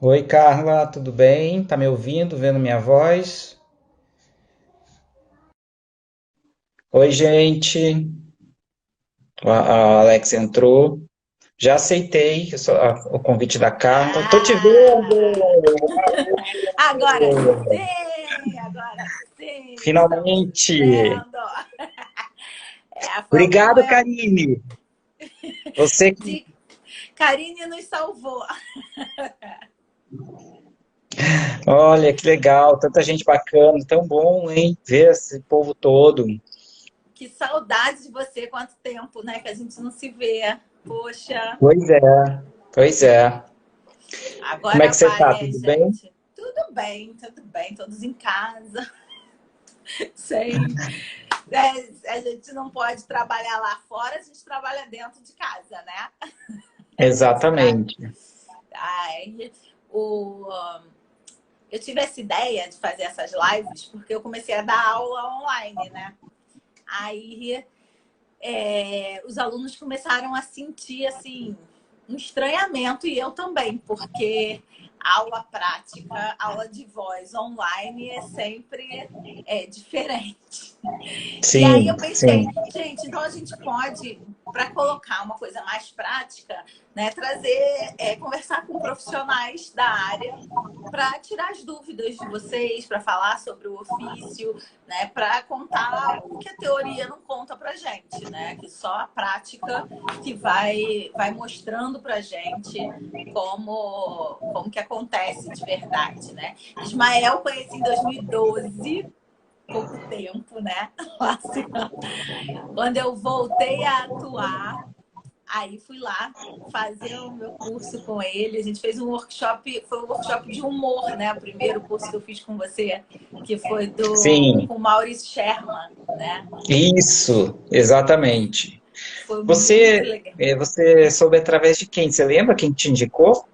Oi, Carla, tudo bem? Tá me ouvindo, vendo minha voz? Oi, gente. A Alex entrou. Já aceitei o convite da Carla. Tô te Ah, vendo! agora sim, agora sim, estamos nos Finalmente! vendo. Como Obrigado, é Karine. Você que. de Karine nos salvou. Olha, que legal, tanta gente bacana, tão bom, hein? Ver esse povo todo. Que saudade de você, quanto tempo, né, que a gente não se vê. Poxa, Pois é, pois é. Como é agora que você vai, tá? hein, Tudo bem? gente? Tudo bem, todos em casa, sem. A gente não pode trabalhar lá fora, a gente trabalha dentro de casa, né? A gente tra... Exatamente. Ai, o, eu tive essa ideia de fazer essas lives porque eu comecei a dar aula online, né? Aí os alunos começaram a sentir assim um estranhamento e eu também, porque aula prática, aula de voz online é sempre diferente. E aí Sim, eu sim. pensei, gente, então a gente pode, para colocar uma coisa mais prática, né, trazer, conversar com profissionais da área para tirar as dúvidas de vocês, para falar sobre o ofício, né, para contar o que a teoria não conta para gente, né, que só a prática que vai mostrando para gente como que acontece de verdade, né? Ismael conheci em 2012, pouco tempo, né? Assim, quando eu voltei a atuar, aí fui lá fazer o meu curso com ele. A gente fez um workshop, foi um workshop de humor, né? O primeiro curso que eu fiz com você, que foi Sim, com o Maurício Sherman, né? isso, exatamente. Foi muito Você, legal. você soube através de quem? Você lembra quem te indicou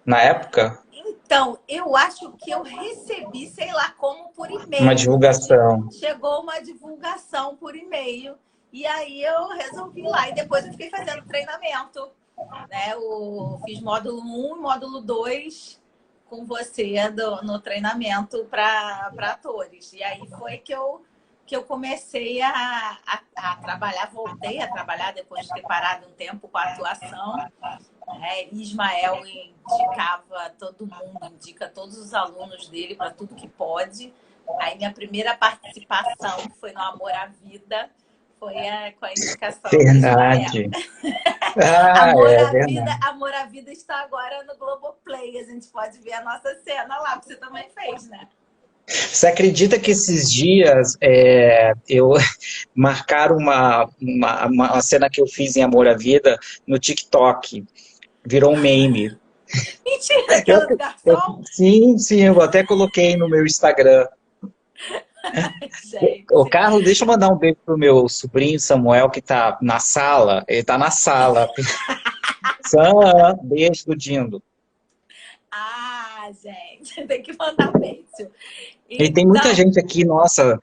na época? Então, eu acho que eu recebi, sei lá como, por Uma e-mail. divulgação. Chegou uma divulgação por e-mail. E aí eu resolvi ir lá. E depois eu fiquei fazendo treinamento, né? Fiz módulo um e módulo 2 com você no treinamento para atores. E aí foi que eu comecei a trabalhar, voltei a trabalhar depois de ter parado um tempo com a atuação. Ismael indicava todo mundo, indica todos os alunos dele para tudo que pode. Aí minha primeira participação foi no Amor à Vida, foi com a indicação do Ismael. Verdade. Ah, é verdade. Amor à Vida está agora no Globoplay. A gente pode ver a nossa cena lá, que você também fez, né? Você acredita que esses dias eu marcaram uma cena que eu fiz em Amor à Vida no TikTok? Virou um meme. Mentira, Eu, aquela do eu, garçom? sim, sim, eu até coloquei no meu Instagram. Ô, Gente, Carlos, deixa eu mandar um beijo pro meu sobrinho Samuel, que tá na sala. Ele tá na sala. Sam, beijo do Dindo. gente, tem que mandar beijo. E tem muita Então, gente aqui, nossa,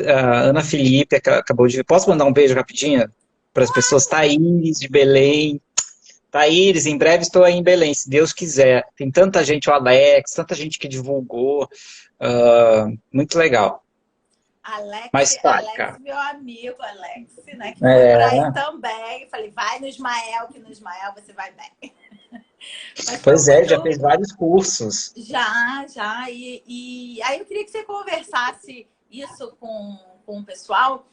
a Ana Felipe acabou de. Posso mandar um beijo rapidinho para as pessoas? Thaís, de Belém. Thaís, em breve estou aí em Belém, se Deus quiser. Tem tanta gente, o Alex, tanta gente que divulgou. Muito legal. Alex, Mas tá, Alex, cara. meu amigo Alex, né? Que foi para aí É, também. Falei, vai no Ismael, que no Ismael você vai bem. Mas foi pois é, já muito. fez vários cursos. Já. E aí eu queria que você conversasse isso com o pessoal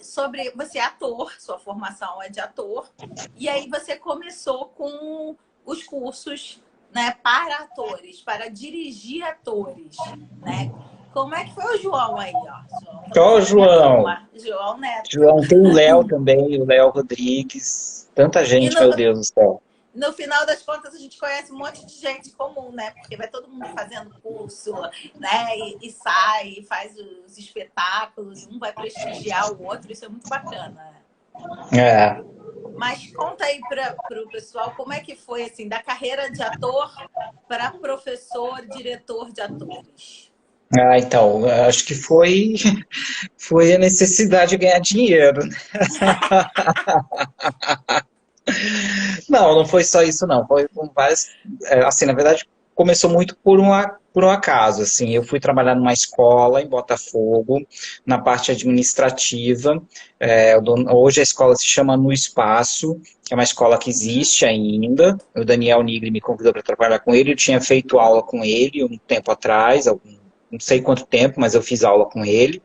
sobre. Você é ator, sua formação é de ator. E aí você começou com os cursos, né, para atores, para dirigir atores, né? Como é que foi o João aí, ó? João também Ó, foi da minha João. turma. João Neto. João, tem o Léo também, o Léo Rodrigues. Tanta E gente, meu Deus do céu. no final das contas, a gente conhece um monte de gente comum, né? Porque vai todo mundo fazendo curso, né? E sai, e faz os espetáculos, um vai prestigiar o outro, isso é muito bacana. É. Mas conta aí para o pessoal como é que foi, assim, da carreira de ator para professor, diretor de atores. Ah, então, acho que foi a necessidade de ganhar dinheiro, né? Não foi só isso, não. Foi com várias. Assim, na verdade, começou muito por um acaso. Assim, eu fui trabalhar numa escola em Botafogo, na parte administrativa. Hoje a escola se chama No Espaço, que é uma escola que existe ainda. O Daniel Nigri me convidou para trabalhar com ele. Eu tinha feito aula com ele um tempo atrás, não sei quanto tempo, mas eu fiz aula com ele.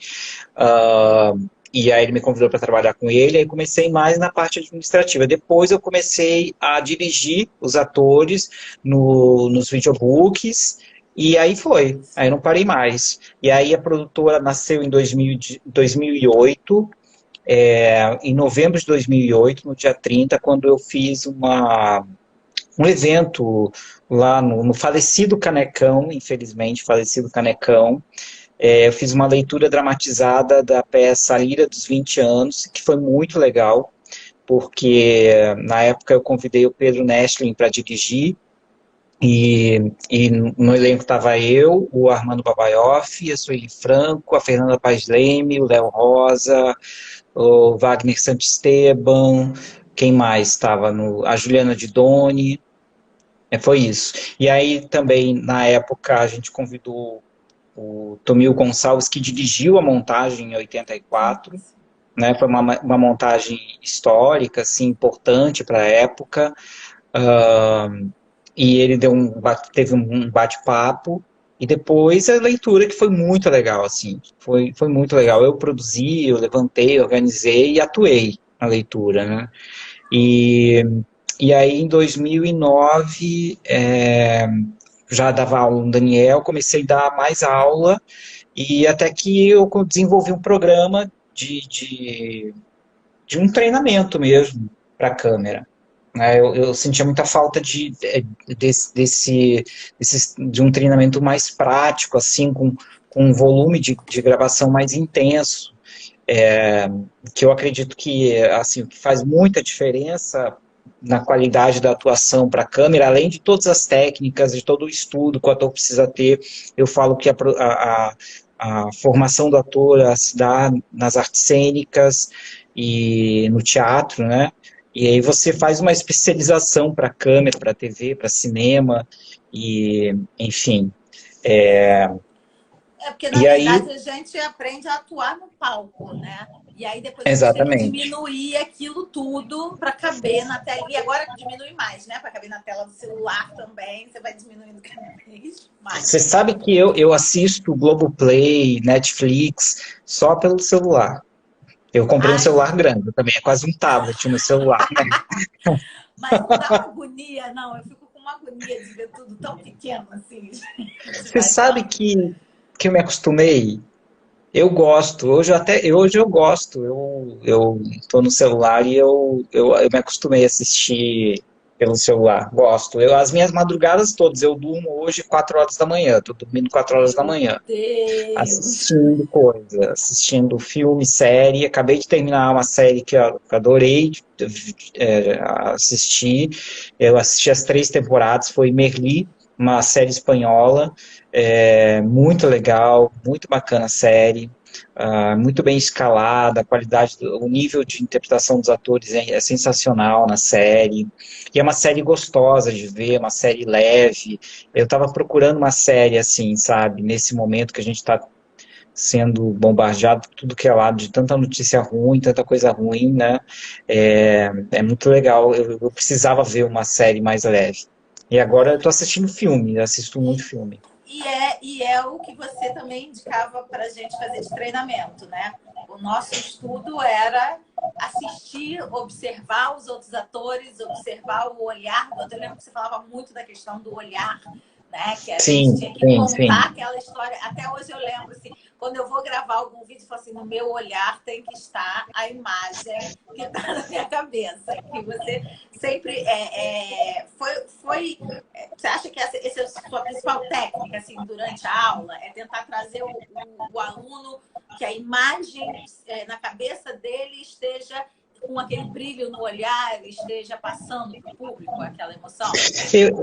E aí ele me convidou para trabalhar com ele, aí comecei mais na parte administrativa. Depois eu comecei a dirigir os atores nos videobooks, e aí foi. Aí não parei mais. E aí a produtora nasceu em 2008, em novembro de 2008, no dia 30, quando eu fiz um evento lá no falecido Canecão, infelizmente, falecido Canecão. Eu fiz uma leitura dramatizada da peça A Lira dos 20 Anos, que foi muito legal, porque na época eu convidei o Pedro Nestlin para dirigir, e no elenco estava eu, o Armando Babaioff, a Sueli Franco, a Fernanda Paes Leme, o Léo Rosa, o Wagner Santisteban, quem mais estava? A Juliana Didoni, foi isso. E aí também, na época, a gente convidou o Tomil Gonçalves, que dirigiu a montagem em 84, né? Foi uma montagem histórica, assim, importante para a época, e ele teve um bate-papo, e depois a leitura, que foi muito legal, assim, foi muito legal. Eu produzi, eu levantei, organizei e atuei na leitura, né? E aí, em 2009, já dava aula no Daniel, comecei a dar mais aula, e até que eu desenvolvi um programa de um treinamento mesmo para a câmera. Eu sentia muita falta de um treinamento mais prático, assim, com um volume de gravação mais intenso, que eu acredito que, assim, o que faz muita diferença na qualidade da atuação para a câmera, além de todas as técnicas, de todo o estudo que o ator precisa ter. Eu falo que a formação do ator se dá nas artes cênicas e no teatro, né? E aí você faz uma especialização para câmera, para TV, para cinema, e enfim. Porque, na E aí, verdade, a gente aprende a atuar no palco, né? E aí depois a gente tem que exatamente. diminuir aquilo tudo para caber na tela. E agora diminui mais, né? Para caber na tela do celular também. Você vai diminuindo cada vez mais. Você sabe que eu assisto Globoplay, Netflix, só pelo celular. Eu comprei um Ai, celular grande, também é quase um tablet no celular, né? mas não dá uma agonia, não. Eu fico com uma agonia de ver tudo tão pequeno assim. Você sabe que eu me acostumei? Eu gosto. Hoje eu gosto. Eu tô no celular e eu me acostumei a assistir pelo celular. Gosto. As minhas madrugadas todas, eu durmo hoje 4 horas da manhã. Tô dormindo 4 horas da Meu manhã. Deus! Assistindo coisa, assistindo filme, série. Acabei de terminar uma série que eu adorei assistir. Eu assisti as 3 temporadas, foi Merli, uma série espanhola. Muito legal, muito bacana a série. Muito bem escalada, a qualidade, o nível de interpretação dos atores é sensacional na série. E é uma série gostosa de ver, uma série leve. Eu estava procurando uma série assim, sabe, nesse momento que a gente está sendo bombardeado por tudo que é lado, de tanta notícia ruim, tanta coisa ruim, né? É muito legal. Eu precisava ver uma série mais leve. E agora eu estou assistindo filme, assisto muito filme. E é o que você também indicava para a gente fazer de treinamento, né? O nosso estudo era assistir, observar os outros atores, observar o olhar do outro. Eu lembro que você falava muito da questão do olhar, né? Que a gente Sim, tinha que sim, sim. contar aquela história. Até hoje eu lembro, assim, quando eu vou gravar algum vídeo, eu falo assim, no meu olhar tem que estar a imagem que está na minha cabeça. Que você sempre você acha que essa é a sua principal técnica, assim, durante a aula? É tentar trazer o aluno, que a imagem na cabeça dele esteja com aquele brilho no olhar, esteja passando para o público aquela emoção?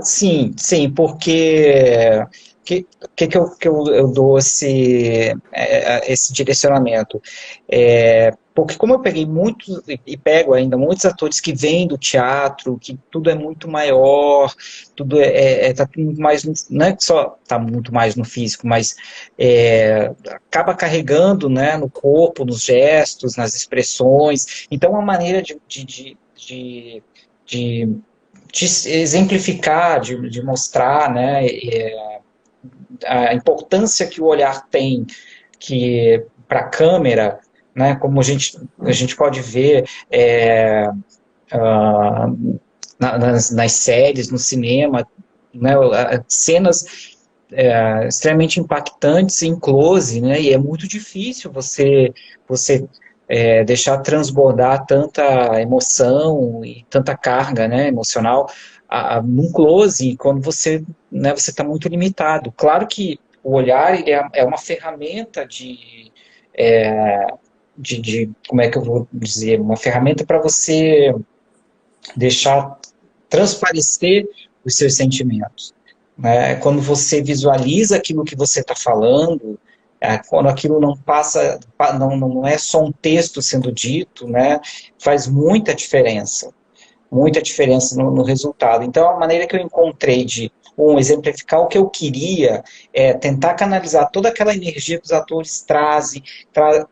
Sim, sim, porque que eu dou esse direcionamento? porque como eu peguei muitos, e pego ainda, muitos atores que vêm do teatro, que tudo é muito maior, tudo tá tudo muito mais, não é que só está muito mais no físico, mas acaba carregando, né, no corpo, nos gestos, nas expressões. Então, uma maneira de exemplificar, de mostrar, né, a importância que o olhar tem que para a câmera, né, como a gente pode ver nas séries, no cinema, né, cenas extremamente impactantes em close, né, e é muito difícil você deixar transbordar tanta emoção e tanta carga, né, emocional num close, quando você, né, você está muito limitado. Claro que o olhar ele é uma ferramenta como é que eu vou dizer, uma ferramenta para você deixar transparecer os seus sentimentos. Né? Quando você visualiza aquilo que você está falando, quando aquilo não passa, não é só um texto sendo dito, né? Faz muita diferença no resultado. Então, a maneira que eu encontrei de exemplificar o que eu queria é tentar canalizar toda aquela energia que os atores trazem,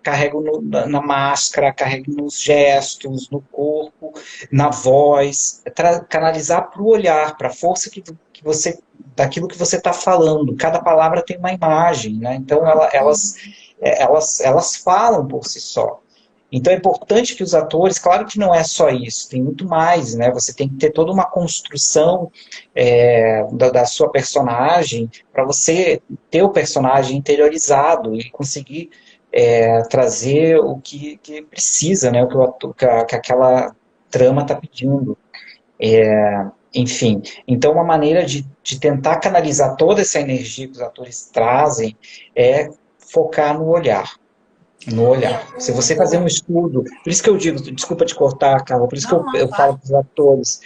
carregam na máscara, carregam nos gestos, no corpo, na voz, canalizar para o olhar, para a força que você, daquilo que você está falando. Cada palavra tem uma imagem, né? Então elas falam por si só. Então é importante que os atores, claro que não é só isso, tem muito mais, né? Você tem que ter toda uma construção da sua personagem para você ter o personagem interiorizado e conseguir trazer o que precisa, né? Que aquela trama está pedindo. Enfim, então uma maneira de tentar canalizar toda essa energia que os atores trazem é focar no olhar. No olhar. Se você fazer um estudo, por isso que eu digo, desculpa te cortar, Carla, por isso que eu falo para os atores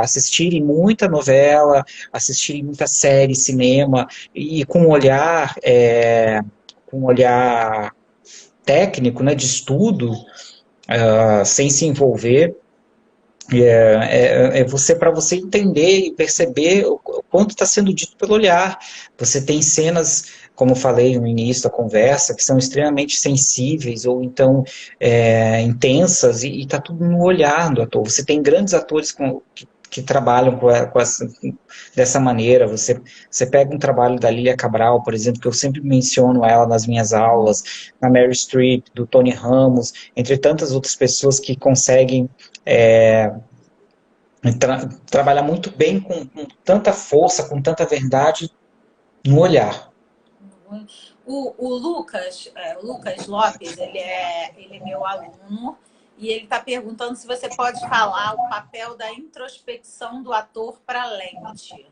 assistirem muita novela, assistirem muita série, cinema, e com um olhar técnico, né, de estudo, sem se envolver, você para você entender e perceber o quanto está sendo dito pelo olhar. Você tem cenas, como eu falei no início da conversa, que são extremamente sensíveis ou então intensas e está tudo no olhar do ator. Você tem grandes atores que trabalham dessa maneira. Você pega um trabalho da Lília Cabral, por exemplo, que eu sempre menciono ela nas minhas aulas, na Meryl Streep, do Tony Ramos, entre tantas outras pessoas que conseguem trabalhar muito bem com tanta força, com tanta verdade no olhar. O Lucas Lopes, ele é meu aluno e ele está perguntando se você pode falar o papel da introspecção do ator para a lente.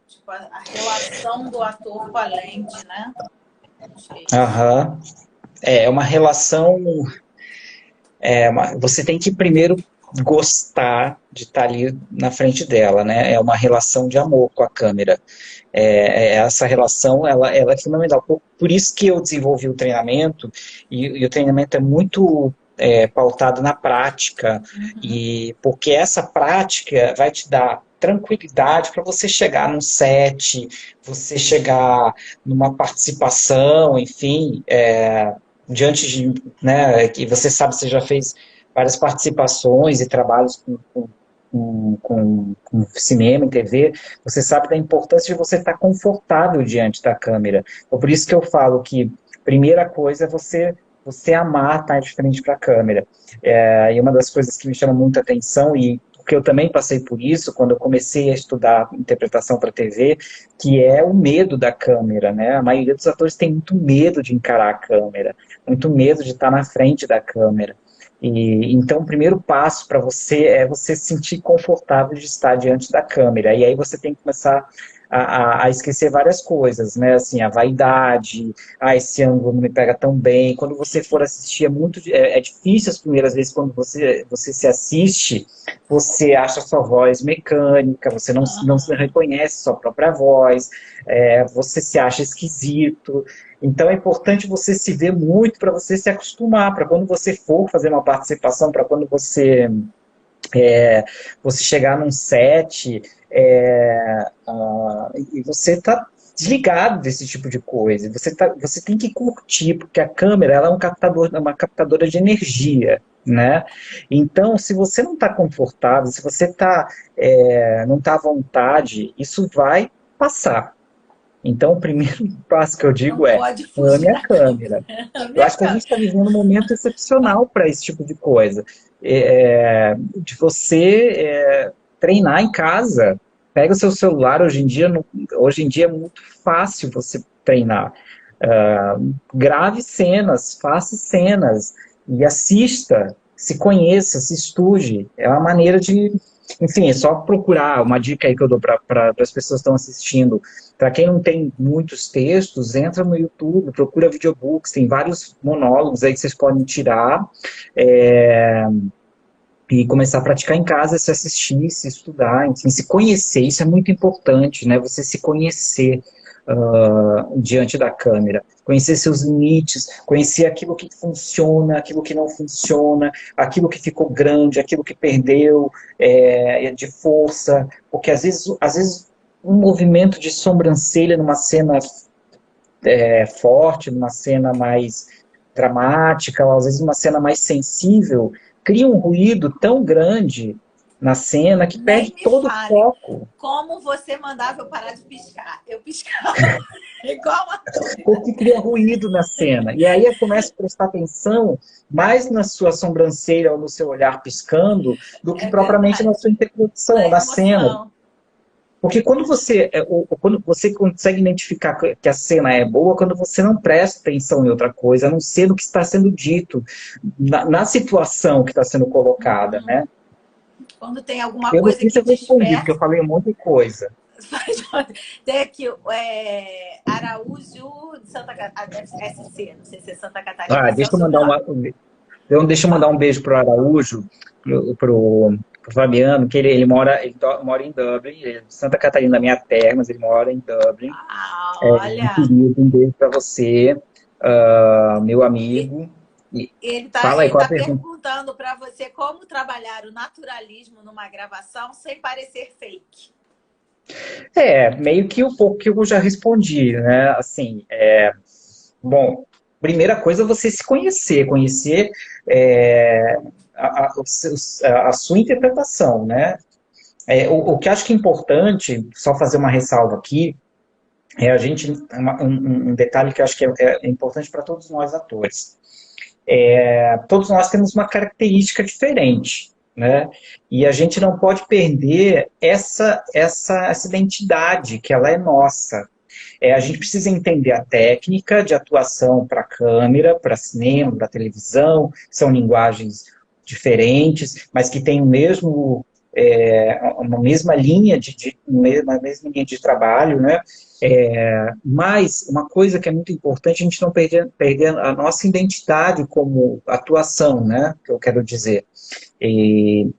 Tipo, a relação do ator com a lente, né? Aham. É uma relação... você tem que primeiro gostar de estar ali na frente dela, né? É uma relação de amor com a câmera. Essa relação, ela é fundamental. Por isso que eu desenvolvi o treinamento, e o treinamento é muito pautado na prática, e porque essa prática vai te dar tranquilidade para você chegar num set, você chegar numa participação, enfim, diante de, né, que você sabe, você já fez várias participações e trabalhos com cinema e TV, você sabe da importância de você estar confortável diante da câmera. Então, por isso que eu falo que a primeira coisa é você amar estar de frente para a câmera. E uma das coisas que me chama muita atenção, e porque eu também passei por isso quando eu comecei a estudar interpretação para TV, que é o medo da câmera, né? A maioria dos atores tem muito medo de encarar a câmera, muito medo de estar na frente da câmera. Então, o primeiro passo para você é você se sentir confortável de estar diante da câmera. E aí você tem que começar a esquecer várias coisas, né? Assim, a vaidade, esse ângulo não me pega tão bem. Quando você for assistir, é difícil as primeiras vezes, quando você se assiste, você acha a sua voz mecânica, você não se reconhece sua própria voz, você se acha esquisito. Então é importante você se ver muito para você se acostumar, para quando você for fazer uma participação, para quando você chegar num set e você está desligado desse tipo de coisa. Você tem que curtir, porque a câmera ela é uma captadora de energia, né? Então, se você não está confortável, se você não está à vontade, isso vai passar. Então, o primeiro passo que eu Não digo é pode ame fugir a da câmera. câmera. Ame Eu a acho que a gente câmera. está vivendo um momento excepcional para esse tipo de coisa. De você treinar em casa. Pega o seu celular, hoje em dia é muito fácil você treinar. Grave cenas, faça cenas e assista, se conheça, se estude. É uma maneira de... Enfim, é só procurar, uma dica aí que eu dou para as pessoas que estão assistindo. Para quem não tem muitos textos, entra no YouTube, procura videobooks, tem vários monólogos aí que vocês podem tirar e começar a praticar em casa, se assistir, se estudar, enfim, se conhecer. Isso é muito importante, né? Você se conhecer diante da câmera, conhecer seus limites, conhecer aquilo que funciona, aquilo que não funciona, aquilo que ficou grande, aquilo que perdeu de força, porque às vezes um movimento de sobrancelha numa cena forte, numa cena mais dramática, ou às vezes uma cena mais sensível, cria um ruído tão grande na cena que perde Nem me todo o fale foco. como você mandava eu parar de piscar. Eu piscava igual uma doida. Porque cria ruído na cena. E aí eu começo a prestar atenção mais na sua sobrancelha ou no seu olhar piscando do que É propriamente na verdade. sua interpretação, Na na cena. emoção. Porque quando você consegue identificar que a cena é boa, quando você não presta atenção em outra coisa, a não ser no que está sendo dito, na situação que está sendo colocada, né? Quando tem alguma Eu não coisa sei se que eu respondi, porque desperta. eu falei um monte de coisa. Tem aqui Araújo de Santa Catarina, SC, não sei se é Santa Catarina, Ah, esse é o sobrenome. deixa eu mandar um beijo pro Araújo, pro Fabiano, que ele mora em Dublin, ele é de Santa Catarina, minha terra, mas ele mora em Dublin. Ah, Um olha, querido, um beijo para você, meu amigo. E ele fala aí ele qual a tá pergunta. perguntando para você como trabalhar o naturalismo numa gravação sem parecer fake. Meio que um pouco que eu já respondi, né? Assim, bom, primeira coisa é você se conhecer a sua interpretação, né? O que acho que é importante, só fazer uma ressalva aqui, um detalhe que eu acho que é importante para todos nós atores. Todos nós temos uma característica diferente, né? E a gente não pode perder essa identidade, que ela é nossa. A gente precisa entender a técnica de atuação para câmera, para cinema, para televisão, são linguagens diferentes, mas que têm uma mesma linha uma mesma linha de trabalho, né? Mas uma coisa que é muito importante, a gente não perder a nossa identidade como atuação, né? Que eu quero dizer. E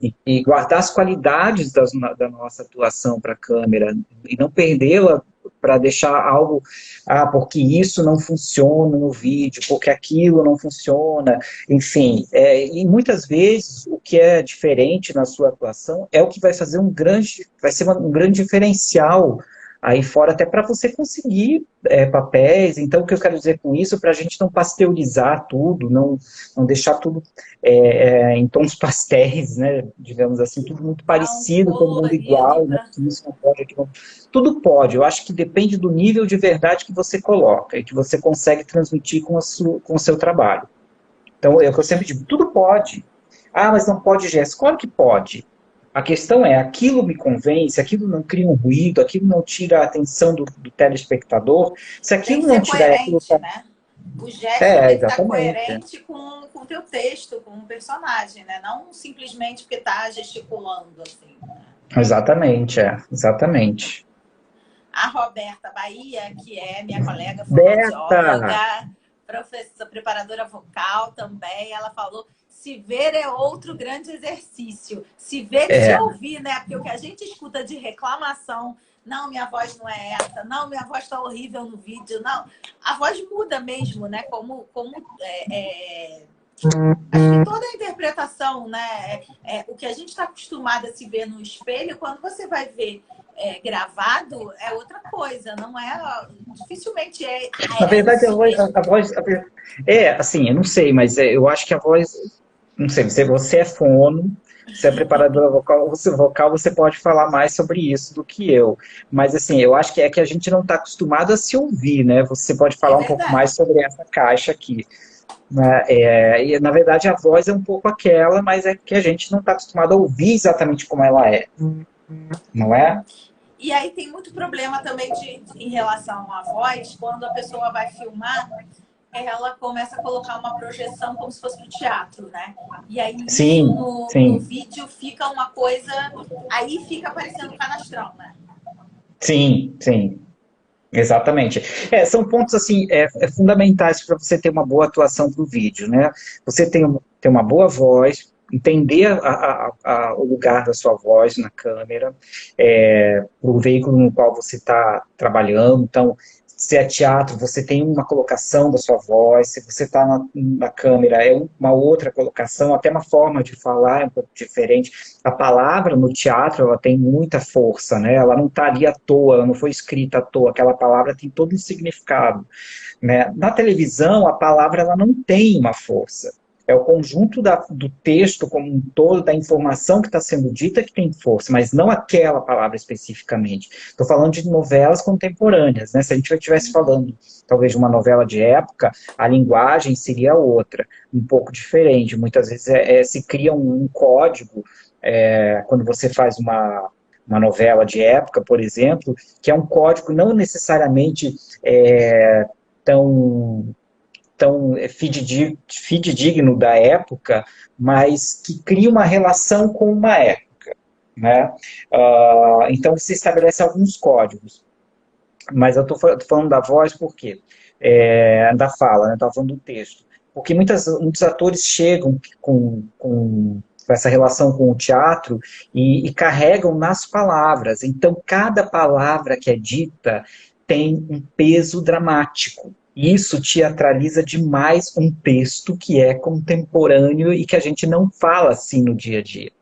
guardar as qualidades da nossa atuação para a câmera e não perdê-la para deixar algo, porque isso não funciona no vídeo, porque aquilo não funciona, enfim. E muitas vezes o que é diferente na sua atuação é o que vai fazer vai ser um grande diferencial aí fora, até para você conseguir papéis. Então, o que eu quero dizer com isso, para a gente não pasteurizar tudo, não deixar tudo em tons pastéis, né? Digamos assim, tudo muito Não parecido, todo mundo colorido igual, né? para Isso não pode, aquilo não... Tudo pode, eu acho que depende do nível de verdade que você coloca e que você consegue transmitir com o seu trabalho. Então, é o que eu sempre digo, tudo pode. Ah, mas não pode gesto. Claro que pode. A questão é, aquilo me convence, aquilo não cria um ruído, aquilo não tira a atenção do telespectador. Se tem aquilo que não ser tirar aquilo... coerente, né? O gesto tem que estar Exatamente. coerente com o teu texto, com o personagem, né? Não simplesmente porque está gesticulando, assim. Exatamente, exatamente. A Roberta Bahia, que é minha colega Berta! fonoaudióloga, professora, preparadora vocal também, ela falou: se ver é outro grande exercício. Se ver de se É, ouvir, né? Porque o que a gente escuta de reclamação não, minha voz não é essa, não, minha voz está horrível no vídeo, não. A voz muda mesmo, né? Acho que toda a interpretação, né? O que a gente está acostumado a se ver no espelho, quando você vai ver gravado, é outra coisa, não é? Dificilmente é. Na verdade, Isso mesmo. assim, eu não sei, mas eu acho que a voz, não sei, você é fono, você é preparadora vocal, você pode falar mais sobre isso do que eu. Mas, assim, eu acho que é que a gente não está acostumado a se ouvir, né? Você pode É falar um pouco verdade. mais sobre essa caixa aqui. Né? E, na verdade, a voz é um pouco aquela, mas é que a gente não está acostumado a ouvir exatamente como ela é, não é? E aí tem muito problema também em relação à voz, quando a pessoa vai filmar, ela começa a colocar uma projeção como se fosse para o teatro, né? E aí isso Sim, no sim. vídeo fica uma coisa... Aí fica parecendo canastrão, né? Sim, sim. Exatamente. São pontos assim fundamentais para você ter uma boa atuação para o vídeo, né? Você tem uma boa voz, entender o lugar da sua voz na câmera, o veículo no qual você está trabalhando. Então, se é teatro, você tem uma colocação da sua voz, se você está na câmera, é uma outra colocação, até uma forma de falar é um pouco diferente. A palavra no teatro, ela tem muita força, né? Ela não está ali à toa, ela não foi escrita à toa, aquela palavra tem todo um significado, né? Na televisão, a palavra ela não tem uma força. É o conjunto do texto como um todo, da informação que está sendo dita que tem força, mas não aquela palavra especificamente. Estou falando de novelas contemporâneas, né? Se a gente estivesse falando, talvez, de uma novela de época, a linguagem seria outra, um pouco diferente. Muitas vezes se cria um código, quando você faz uma novela de época, por exemplo, que é um código não necessariamente tão fidedigno da época, mas que cria uma relação com uma época, né? Então, se estabelece alguns códigos. Mas eu estou falando da voz por quê? Da fala, né? Estou falando do texto. Porque muitos atores chegam com essa relação com o teatro e carregam nas palavras. Então, cada palavra que é dita tem um peso dramático. Isso teatraliza demais um texto que é contemporâneo e que a gente não fala assim no dia a dia.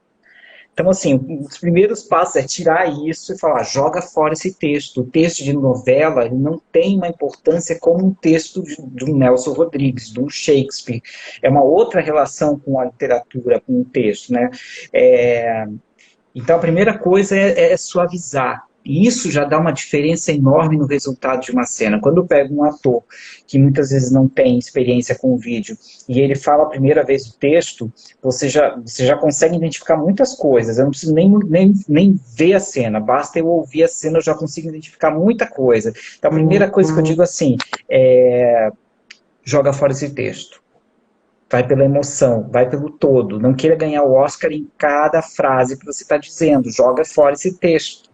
Então, assim, um dos primeiros passos é tirar isso e falar, joga fora esse texto. O texto de novela ele não tem uma importância como um texto de um Nelson Rodrigues, de um Shakespeare. É uma outra relação com a literatura, com o texto, né? Então, a primeira coisa é suavizar. E isso já dá uma diferença enorme no resultado de uma cena. Quando eu pego um ator que muitas vezes não tem experiência com o vídeo e ele fala a primeira vez o texto, você já consegue identificar muitas coisas. Eu não preciso nem ver a cena, basta eu ouvir a cena, eu já consigo identificar muita coisa. Então, a primeira coisa que eu digo assim, joga fora esse texto. Vai pela emoção, vai pelo todo. Não queira ganhar o Oscar em cada frase que você está dizendo. Joga fora esse texto,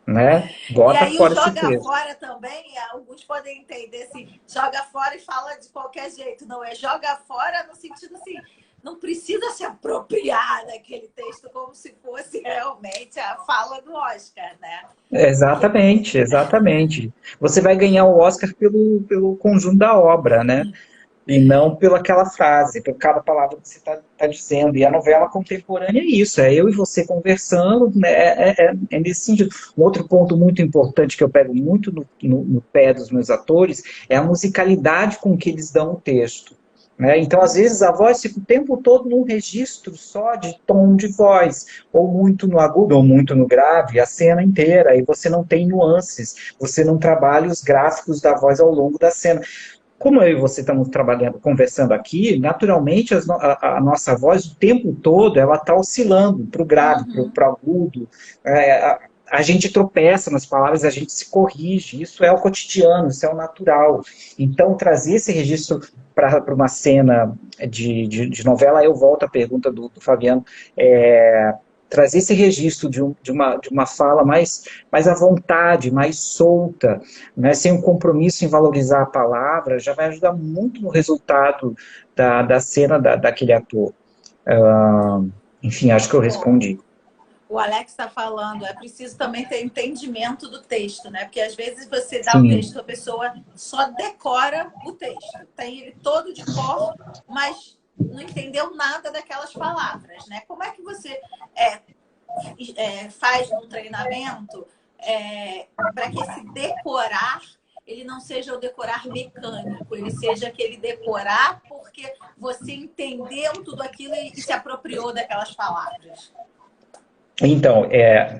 né? E Bota aí o fora esse joga texto. fora também, alguns podem entender se joga fora e fala de qualquer jeito. Não é joga fora no sentido assim, não precisa se apropriar daquele texto como se fosse realmente a fala do Oscar, né? Exatamente, exatamente. Você vai ganhar o Oscar pelo conjunto da obra, né? E não pelaquela frase, por cada palavra que você está dizendo. E a novela contemporânea é isso, é eu e você conversando, né, nesse sentido. Um outro ponto muito importante que eu pego muito no pé dos meus atores é a musicalidade com que eles dão o texto. Né? Então, às vezes, a voz fica o tempo todo num registro só de tom de voz, ou muito no agudo, ou muito no grave, a cena inteira, e você não tem nuances, você não trabalha os gráficos da voz ao longo da cena. Como eu e você estamos trabalhando, conversando aqui, naturalmente a nossa voz o tempo todo ela está oscilando para o grave, para o agudo. A gente tropeça nas palavras, a gente se corrige. Isso é o cotidiano, isso é o natural. Então, trazer esse registro para uma cena de novela, eu volto à pergunta do Fabiano, trazer esse registro de uma fala mais à vontade, mais solta, né, sem um compromisso em valorizar a palavra, já vai ajudar muito no resultado da cena daquele ator. Enfim, acho que eu respondi. O Alex está falando, é preciso também ter entendimento do texto, né? Porque às vezes você dá o Sim. texto, a pessoa só decora o texto. Tem ele todo de cor, mas não entendeu nada daquelas palavras, né? Como é que você faz no treinamento para que esse decorar ele não seja o decorar mecânico, ele seja aquele decorar porque você entendeu tudo aquilo e se apropriou daquelas palavras? Então,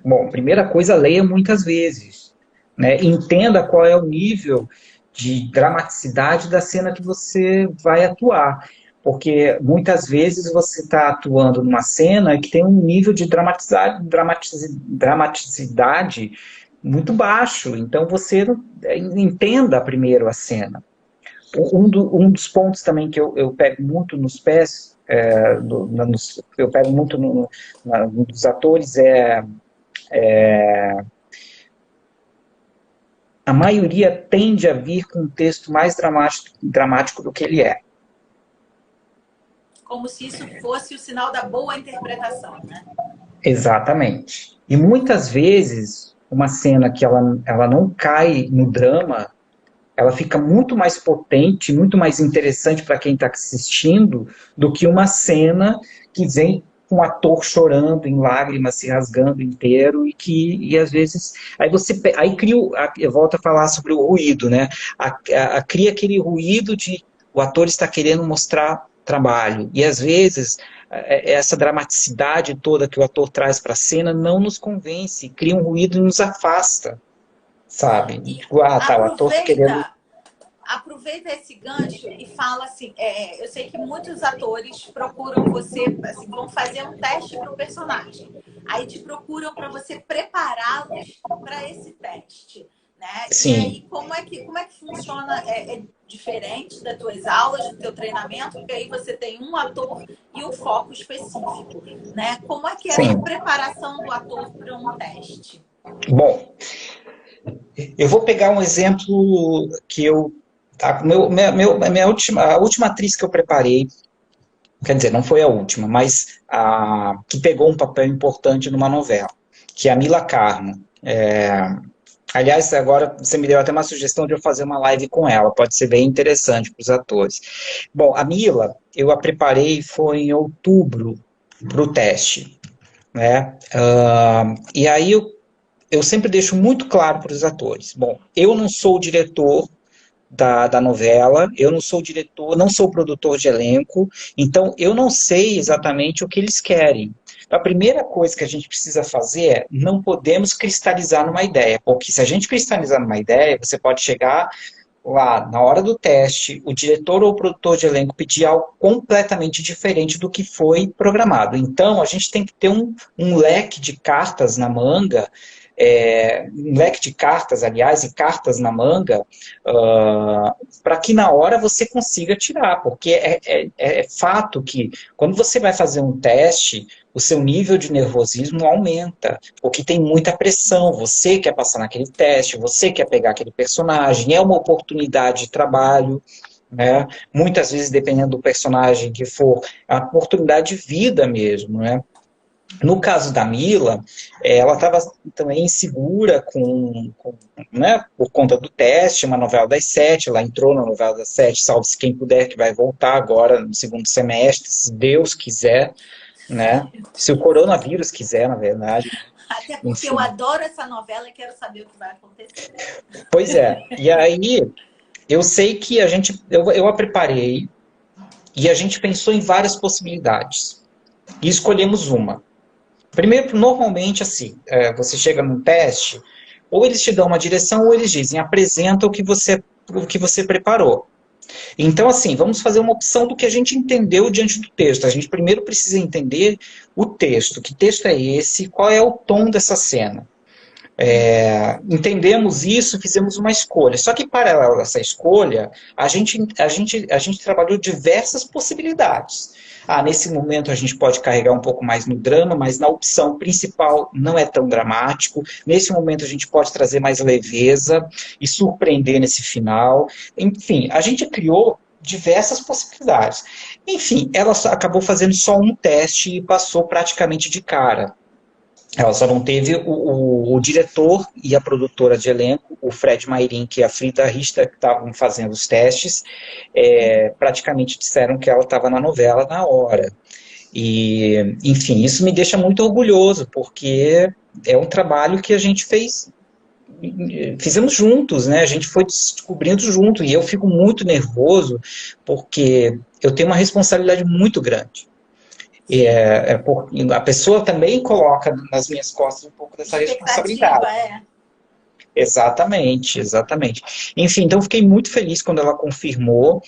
bom, primeira coisa, leia muitas vezes, né? Entenda qual é o nível de dramaticidade da cena que você vai atuar. Porque muitas vezes você está atuando numa cena que tem um nível de dramaticidade muito baixo. Então, você entenda primeiro a cena. Um dos pontos também que eu pego muito nos pés, eu pego muito nos atores, a maioria tende a vir com um texto mais dramático do que ele é. Como se isso fosse o sinal da boa interpretação, né? Exatamente. E muitas vezes, uma cena que ela não cai no drama, ela fica muito mais potente, muito mais interessante para quem está assistindo, do que uma cena que vem com o ator chorando em lágrimas, se rasgando inteiro, e às vezes, aí cria, eu volto a falar sobre o ruído, né? Cria aquele ruído de o ator está querendo mostrar trabalho, e às vezes essa dramaticidade toda que o ator traz para a cena não nos convence, cria um ruído e nos afasta, sabe? Tipo, o ator querendo... Aproveita esse gancho e fala assim, eu sei que muitos atores procuram você, assim, vão fazer um teste para o personagem. Aí te procuram para você prepará-los para esse teste, né? Sim. E aí, como é que funciona? É diferente das tuas aulas, do teu treinamento, porque aí você tem um ator e um foco específico, né? Como é que é essa preparação do ator para um teste? Bom, eu vou pegar um exemplo que a última atriz que eu preparei, quer dizer, não foi a última, mas que pegou um papel importante numa novela, que é a Mila Carmo. Aliás, agora você me deu até uma sugestão de eu fazer uma live com ela, pode ser bem interessante para os atores. Bom, a Mila, eu a preparei foi em outubro para o teste, né? E aí eu sempre deixo muito claro para os atores. Bom, eu não sou o diretor da novela, eu não sou diretor, não sou produtor de elenco, então eu não sei exatamente o que eles querem. A primeira coisa que a gente precisa fazer é, não podemos cristalizar numa ideia, porque se a gente cristalizar numa ideia, você pode chegar lá, na hora do teste, o diretor ou o produtor de elenco pedir algo completamente diferente do que foi programado. Então, a gente tem que ter um leque de cartas na manga, um leque de cartas, aliás, e cartas na manga, para que na hora você consiga tirar, porque é fato que quando você vai fazer um teste, o seu nível de nervosismo aumenta, porque tem muita pressão, você quer passar naquele teste, você quer pegar aquele personagem, é uma oportunidade de trabalho, né? Muitas vezes, dependendo do personagem que for, é uma oportunidade de vida mesmo, né? No caso da Mila, ela estava também insegura né, por conta do teste, uma novela das 7, ela entrou na novela das 7, salve-se quem puder, que vai voltar agora no segundo semestre, se Deus quiser, né? Se o coronavírus quiser, na verdade. Até porque eu adoro essa novela e quero saber o que vai acontecer. Pois é, e aí eu sei que eu a preparei e a gente pensou em várias possibilidades e escolhemos uma. Primeiro, normalmente, assim, você chega num teste, ou eles te dão uma direção, ou eles dizem, apresenta o que você preparou. Então, assim, vamos fazer uma opção do que a gente entendeu diante do texto. A gente primeiro precisa entender o texto. Que texto é esse? Qual é o tom dessa cena? Entendemos isso, fizemos uma escolha. Só que, paralelo a essa escolha, a gente trabalhou diversas possibilidades. Nesse momento a gente pode carregar um pouco mais no drama, mas na opção principal não é tão dramático. Nesse momento a gente pode trazer mais leveza e surpreender nesse final. Enfim, a gente criou diversas possibilidades. Enfim, ela acabou fazendo só um teste e passou praticamente de cara. Ela só não teve o diretor e a produtora de elenco, o Fred Mairink e a Frida Richter, que estavam fazendo os testes, praticamente disseram que ela estava na novela na hora. E, enfim, isso me deixa muito orgulhoso, porque é um trabalho que a gente fizemos juntos, né? A gente foi descobrindo junto, e eu fico muito nervoso, porque eu tenho uma responsabilidade muito grande. A pessoa também coloca nas minhas costas um pouco dessa responsabilidade. Expectativa, é. Exatamente, exatamente. Enfim, então eu fiquei muito feliz quando ela confirmou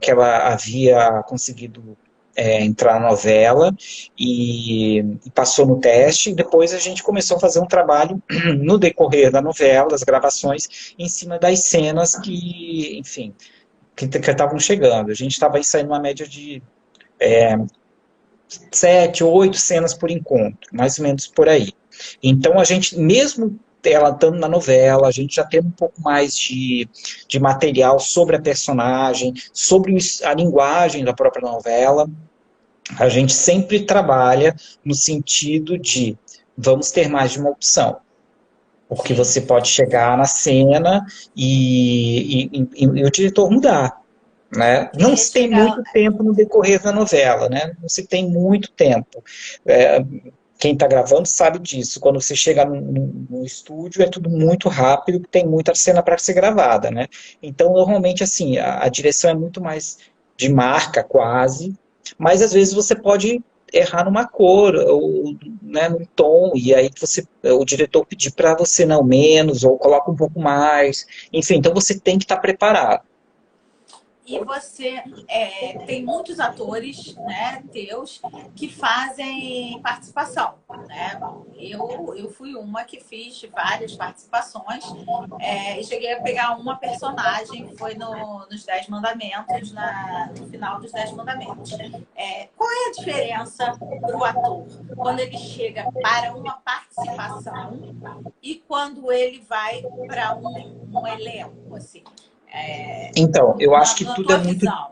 que ela havia conseguido entrar na novela e passou no teste. E depois a gente começou a fazer um trabalho no decorrer da novela, das gravações, em cima das cenas que, enfim, que estavam chegando. A gente estava saindo uma média de 7, 8 cenas por encontro, mais ou menos por aí. Então a gente, mesmo ela estando na novela, a gente já tem um pouco mais de material sobre a personagem, sobre a linguagem da própria novela. A gente sempre trabalha no sentido de vamos ter mais de uma opção. Porque você pode chegar na cena e o diretor mudar. Né? Não se tem muito tempo no decorrer da novela, né? Não se tem muito tempo. Quem está gravando sabe disso. Quando você chega no estúdio, é tudo muito rápido, tem muita cena para ser gravada, né? Então, normalmente, assim, a direção é muito mais de marca, quase, mas às vezes você pode errar numa cor, ou né, num tom, e aí o diretor pedir para você não menos, ou coloca um pouco mais. Enfim, então você tem que estar preparado. E você tem muitos atores, né, teus, que fazem participação, né? Eu fui uma que fiz várias participações e cheguei a pegar uma personagem, que foi nos 10 Mandamentos, no final dos 10 Mandamentos. Qual é a diferença para o ator quando ele chega para uma participação e quando ele vai para um elenco, assim? Então, eu acho que tudo é muito. Visão.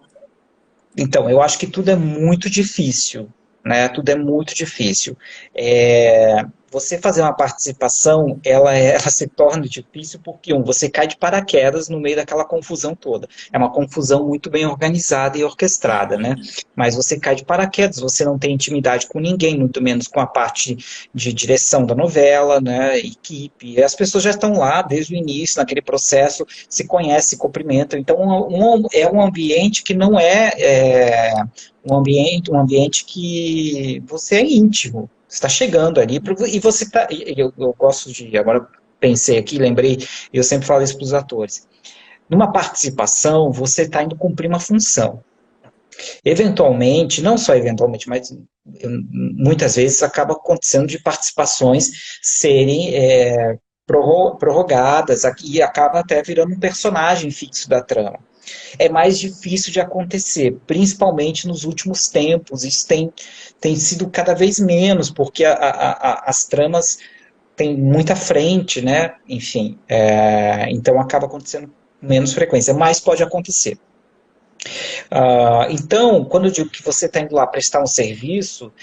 Então, eu acho que tudo é muito difícil, né? Tudo é muito difícil. Você fazer uma participação, ela se torna difícil porque, você cai de paraquedas no meio daquela confusão toda. É uma confusão muito bem organizada e orquestrada, né? Mas você cai de paraquedas, você não tem intimidade com ninguém, muito menos com a parte de direção da novela, né? Equipe. E as pessoas já estão lá desde o início, naquele processo, se conhecem, se cumprimentam. Então, é um ambiente que não um ambiente que você é íntimo. Você está chegando ali, e você está. Eu gosto de. Agora pensei aqui, lembrei, eu sempre falo isso para os atores. Numa participação, você está indo cumprir uma função. Eventualmente, não só eventualmente, mas muitas vezes acaba acontecendo de participações serem prorrogadas, e acaba até virando um personagem fixo da trama. É mais difícil de acontecer, principalmente nos últimos tempos. Isso tem sido cada vez menos, porque as tramas têm muita frente, né? Enfim, então acaba acontecendo com menos frequência, mas pode acontecer. Então, quando eu digo que você está indo lá prestar um serviço,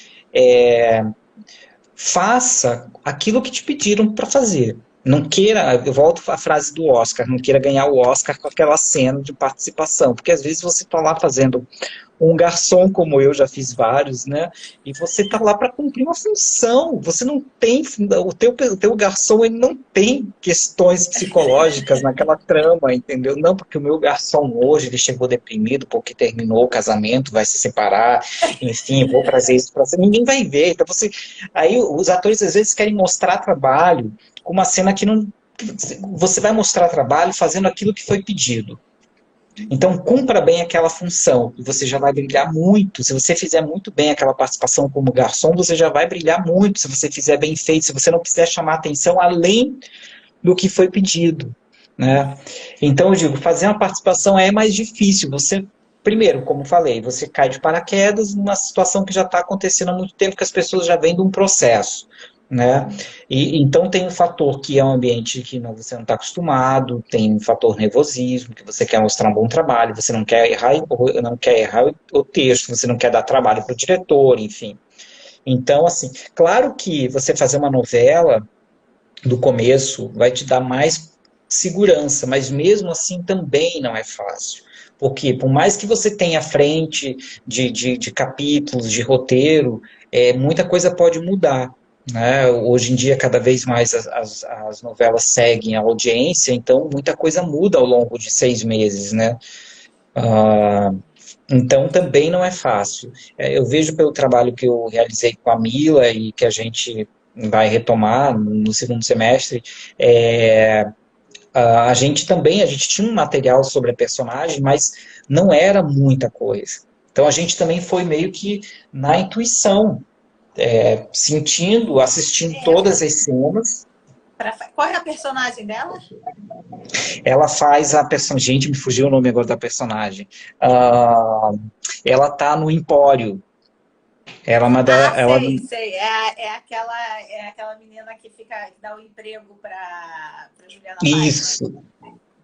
faça aquilo que te pediram para fazer. Não queira, eu volto à frase do Oscar, não queira ganhar o Oscar com aquela cena de participação, porque às vezes você está lá fazendo um garçom, como eu já fiz vários, né? E você está lá para cumprir uma função. Você não tem, o teu garçom, ele não tem questões psicológicas naquela trama, entendeu? Não, porque o meu garçom hoje ele chegou deprimido porque terminou o casamento, vai se separar, enfim, vou trazer isso para você. Ninguém vai ver. Então aí os atores às vezes querem mostrar trabalho com uma cena que não. Você vai mostrar trabalho fazendo aquilo que foi pedido. Então, cumpra bem aquela função e você já vai brilhar muito. Se você fizer muito bem aquela participação como garçom, você já vai brilhar muito. Se você fizer bem feito, se você não quiser chamar atenção além do que foi pedido, né? Então, eu digo, fazer uma participação é mais difícil. Você, primeiro, como falei, você cai de paraquedas numa situação que já está acontecendo há muito tempo, que as pessoas já vêm de um processo. Né? Então tem um fator que é um ambiente que você não está acostumado, tem um fator nervosismo, que você quer mostrar um bom trabalho, você não quer errar o texto, você não quer dar trabalho para o diretor, enfim. Então, assim, claro que você fazer uma novela do começo vai te dar mais segurança, mas mesmo assim também não é fácil. Porque por mais que você tenha frente de capítulos, de roteiro, muita coisa pode mudar. Né? Hoje em dia, cada vez mais as novelas seguem a audiência, então muita coisa muda ao longo de 6 meses, né? Ah, então também não é fácil. Eu vejo pelo trabalho que eu realizei com a Mila e que a gente vai retomar no segundo semestre, a gente também, a gente tinha um material sobre a personagem, mas não era muita coisa. Então a gente também foi meio que na intuição, sentindo, assistindo todas as cenas. Qual é a personagem dela? Ela faz a personagem. Gente, me fugiu o nome agora da personagem. Ela tá no Empório. Ela é uma da. Sei. É aquela menina que dá o emprego para Juliana Paz.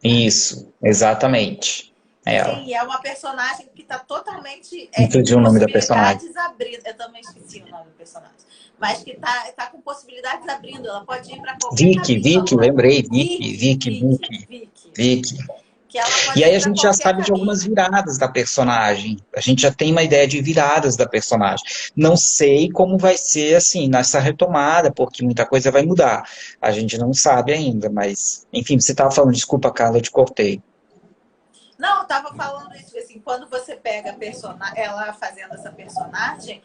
Isso, exatamente. Sim, é uma personagem que está totalmente. Me fugiu o nome da personagem. Abrindo. Eu também esqueci o nome do personagem. Mas que tá com possibilidades abrindo. Ela pode ir para qualquer Vicky, lembrei. Vicky. E aí a gente já sabe de algumas viradas da personagem. A gente já tem uma ideia de viradas da personagem. Não sei como vai ser, assim, nessa retomada, porque muita coisa vai mudar. A gente não sabe ainda, mas... Enfim, você estava falando, desculpa, Carla, eu te cortei. Não, eu estava falando isso, assim, quando você pega ela fazendo essa personagem,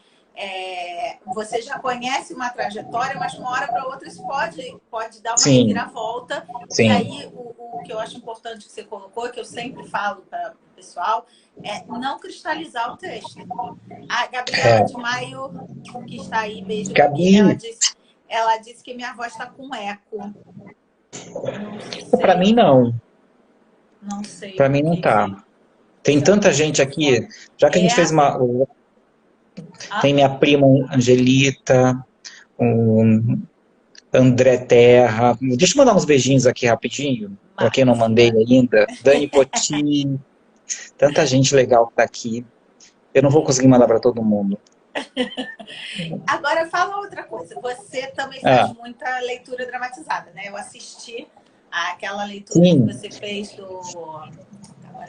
você já conhece uma trajetória, mas de uma hora para outra isso pode dar uma reviravolta. Sim. E aí, o que eu acho importante que você colocou, que eu sempre falo para o pessoal, é não cristalizar o texto. A Gabriela de Maio, que está aí, beijo, Gabi, ela disse que minha voz está com eco. Para mim, não. Não sei. Para mim, não tá. Tem tanta gente aqui, já que a gente fez uma... Tem minha prima Angelita, André Terra. Deixa eu mandar uns beijinhos aqui rapidinho, para quem não mandei ainda. Dani Poti. Tanta gente legal que tá aqui. Eu não vou conseguir mandar para todo mundo. Agora, fala outra coisa. Você também faz muita leitura dramatizada, né? Eu assisti aquela leitura que você fez do...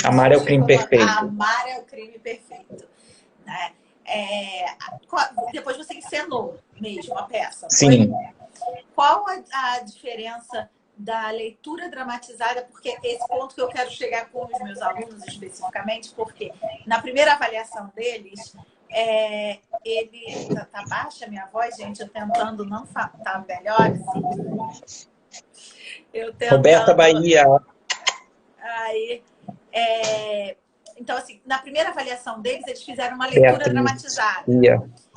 Amar é o crime perfeito. Amar é o crime perfeito. Né? Depois você encenou mesmo a peça. Sim. Qual a diferença da leitura dramatizada? Porque esse ponto que eu quero chegar com os meus alunos especificamente, porque na primeira avaliação deles, ele... Tá baixa a minha voz, gente? Eu tentando não tá melhor assim. Roberta Bahia. Aí, então, assim, na primeira avaliação deles, eles fizeram uma leitura dramatizada.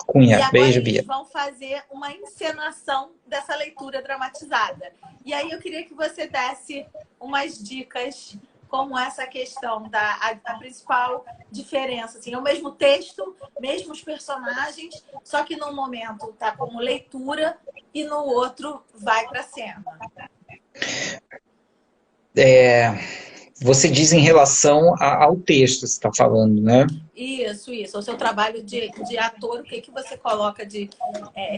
Cunha, e agora beijo, eles Bia. vão fazer uma encenação dessa leitura dramatizada. E aí eu queria que você desse umas dicas como essa questão a principal diferença. Assim, é o mesmo texto, mesmos personagens, só que num momento tá como leitura e no outro vai para a cena. Você diz em relação ao texto, você está falando, né? Isso. O seu trabalho de ator, o que você coloca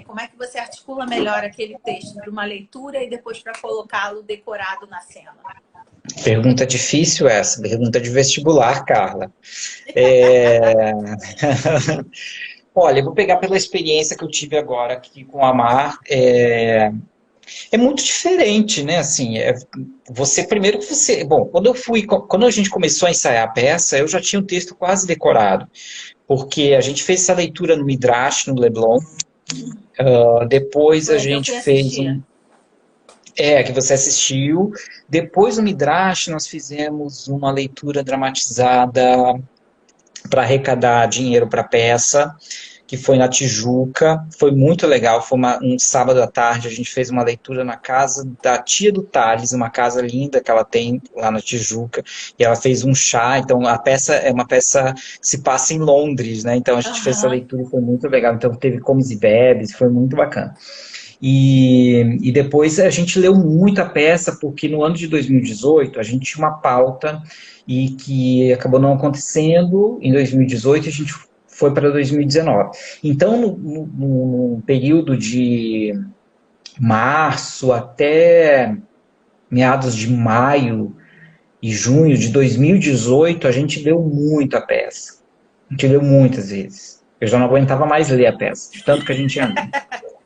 como é que você articula melhor aquele texto para uma leitura e depois para colocá-lo decorado na cena? Pergunta difícil essa, pergunta de vestibular, Carla. Olha, eu vou pegar pela experiência que eu tive agora aqui com a Mar. É muito diferente, né? Assim, bom, quando a gente começou a ensaiar a peça, eu já tinha o texto quase decorado, porque a gente fez essa leitura no Midrash, no Leblon. Depois a gente fez que você assistiu. Depois no Midrash nós fizemos uma leitura dramatizada para arrecadar dinheiro para a peça, que foi na Tijuca, foi muito legal, foi um sábado à tarde, a gente fez uma leitura na casa da tia do Thales, uma casa linda que ela tem lá na Tijuca, e ela fez um chá, então a peça é uma peça que se passa em Londres, né, então a gente fez essa leitura e foi muito legal, então teve comes e bebes, foi muito bacana. E depois a gente leu muito a peça, porque no ano de 2018 a gente tinha uma pauta e que acabou não acontecendo. Em 2018 a gente foi para 2019. Então, no período de março até meados de maio e junho de 2018, a gente leu muito a peça. A gente leu muitas vezes. Eu já não aguentava mais ler a peça, de tanto que a gente ia ler.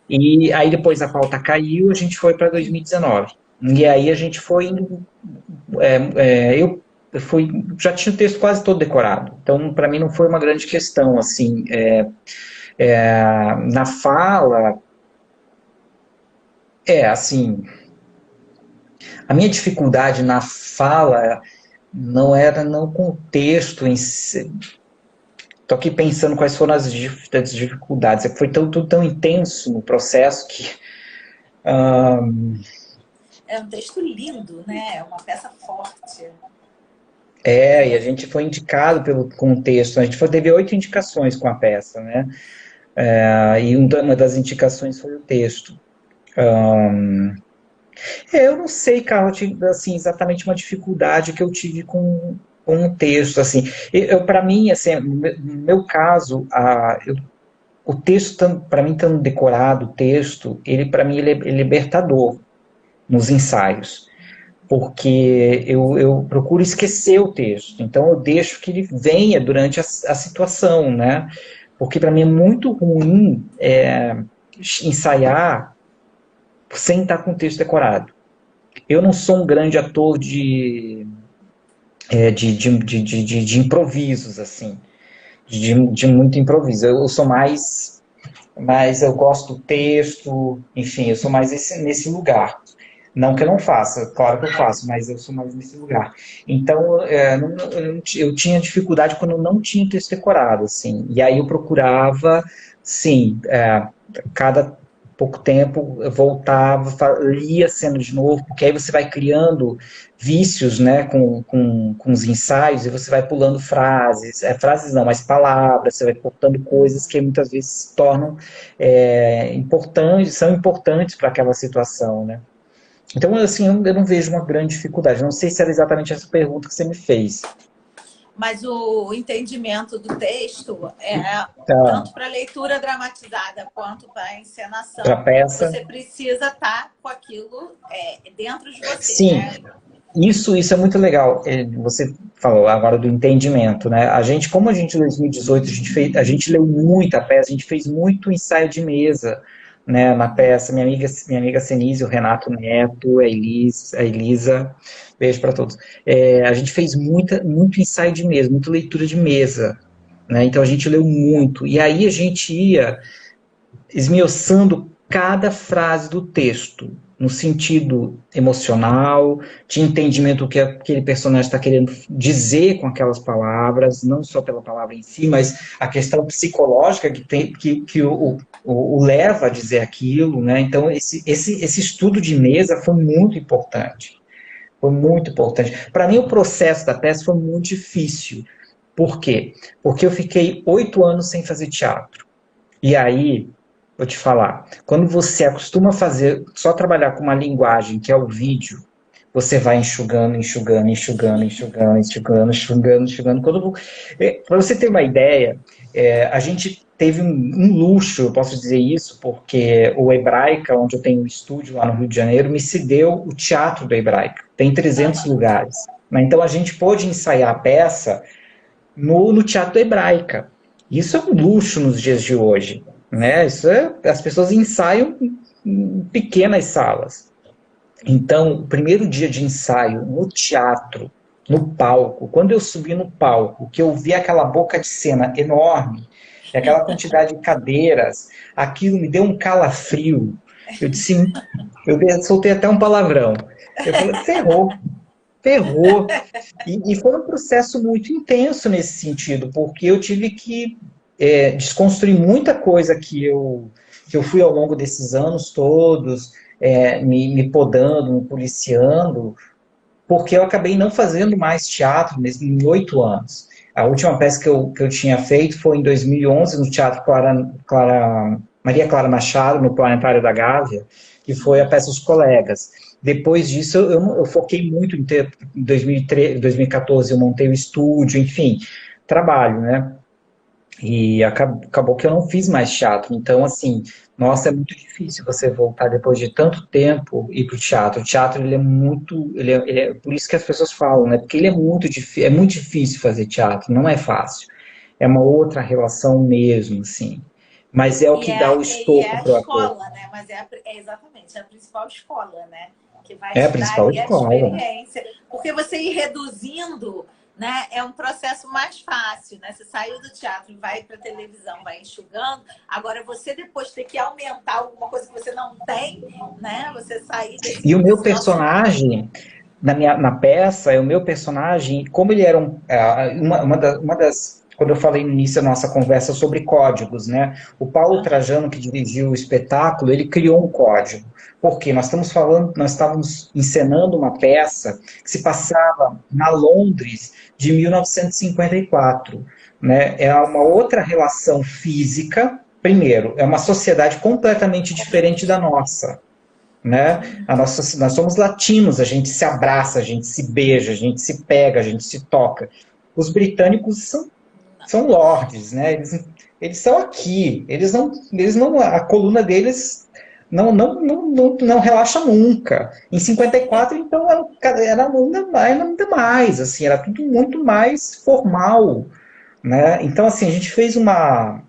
E aí depois a pauta caiu, a gente foi para 2019. E aí a gente foi indo, eu já tinha o texto quase todo decorado. Então, para mim não foi uma grande questão, assim, na fala, assim, a minha dificuldade na fala não era não com o texto em si. Estou aqui pensando quais foram as dificuldades. Foi tudo tão intenso no processo que... É um texto lindo, né? É uma peça forte. E a gente foi indicado pelo contexto. A gente teve 8 indicações com a peça, né? E uma das indicações foi o texto. Eu não sei, Carla, assim, exatamente uma dificuldade que eu tive com o texto, assim. Para mim, assim, no meu caso, o texto, para mim, estando decorado, o texto, para mim, ele é libertador nos ensaios, porque eu procuro esquecer o texto, então eu deixo que ele venha durante a situação, né? Porque para mim é muito ruim ensaiar sem estar com o texto decorado. Eu não sou um grande ator de improvisos, assim, de muito improviso. Eu sou mais eu gosto do texto, enfim, eu sou mais nesse lugar. Não que eu não faça, claro que eu faço, mas eu sou mais nesse lugar. Então, eu tinha dificuldade quando eu não tinha texto decorado, assim. E aí eu procurava, sim, cada pouco tempo eu voltava, lia a cena de novo, porque aí você vai criando vícios, né, com os ensaios, e você vai pulando frases, frases não, mas palavras, você vai cortando coisas que muitas vezes se tornam importantes, são importantes para aquela situação, né. Então, assim, eu não vejo uma grande dificuldade. Não sei se era exatamente essa pergunta que você me fez. Mas o entendimento do texto tanto para a leitura dramatizada quanto para a encenação, para peça. Você precisa estar com aquilo dentro de você. Sim, né? Isso é muito legal. Você falou agora do entendimento, né? Como a gente em 2018 a gente leu muita peça, a gente fez muito ensaio de mesa, né, na peça. Minha amiga Senise, o Renato Neto, a Elisa, beijo para todos. A gente fez muito ensaio de mesa, muita leitura de mesa, né? Então a gente leu muito. E aí a gente ia esmiuçando cada frase do texto, no sentido emocional, de entendimento do que aquele personagem está querendo dizer com aquelas palavras, não só pela palavra em si, mas a questão psicológica que o leva a dizer aquilo, né? Então, esse estudo de mesa foi muito importante. Foi muito importante. Para mim, o processo da peça foi muito difícil. Por quê? Porque eu fiquei 8 anos sem fazer teatro. E aí, vou te falar, quando você acostuma só trabalhar com uma linguagem que é o vídeo, você vai enxugando. Para você ter uma ideia, a gente teve um luxo, eu posso dizer isso, porque o Hebraica, onde eu tenho um estúdio lá no Rio de Janeiro, me cedeu o teatro do Hebraica. Tem 300 lugares. Né? Então a gente pôde ensaiar a peça no teatro do Hebraica. Isso é um luxo nos dias de hoje. Né? As pessoas ensaiam em pequenas salas. Então, o primeiro dia de ensaio no teatro, no palco, quando eu subi no palco, que eu vi aquela boca de cena enorme, aquela quantidade de cadeiras, aquilo me deu um calafrio. Eu soltei até um palavrão. Eu falei, ferrou. E foi um processo muito intenso nesse sentido, porque eu tive que desconstruir muita coisa que eu fui ao longo desses anos todos, me podando, me policiando, porque eu acabei não fazendo mais teatro em 8 anos. A última peça que eu tinha feito foi em 2011, no Teatro Maria Clara Machado, no Planetário da Gávea, que foi a peça Os Colegas. Depois disso, eu foquei muito em 2014, eu montei o estúdio, enfim, trabalho, né? E acabou que eu não fiz mais teatro. Então, assim, nossa, é muito difícil você voltar depois de tanto tempo e ir para o teatro. O teatro, ele é muito, por isso que as pessoas falam, né? Porque ele é muito difícil fazer teatro, não é fácil. É uma outra relação mesmo, assim. Mas é o que dá o E é estofo a para o ator. escola, né? Mas é exatamente a principal escola, né? Que vai É a te dar principal ali a escola. experiência. Porque você ir reduzindo, né, é um processo mais fácil, né? Você saiu do teatro e vai para a televisão, vai enxugando. Agora, você depois ter que aumentar alguma coisa que você não tem, né? Você sair E o meu desse nosso... personagem, na peça, o meu personagem, como ele era uma das. Quando eu falei no início da nossa conversa sobre códigos, né? O Paulo Trajano, que dirigiu o espetáculo, ele criou um código. Porque nós estávamos encenando uma peça que se passava na Londres de 1954. Né? É uma outra relação física. Primeiro, é uma sociedade completamente diferente da nossa, né? Nós somos latinos, a gente se abraça, a gente se beija, a gente se pega, a gente se toca. Os britânicos são lords, né? Eles são aqui, eles não, a coluna deles não relaxa nunca. Em 54, então, era ainda mais, assim, era tudo muito mais formal, né? Então, assim, a gente fez uma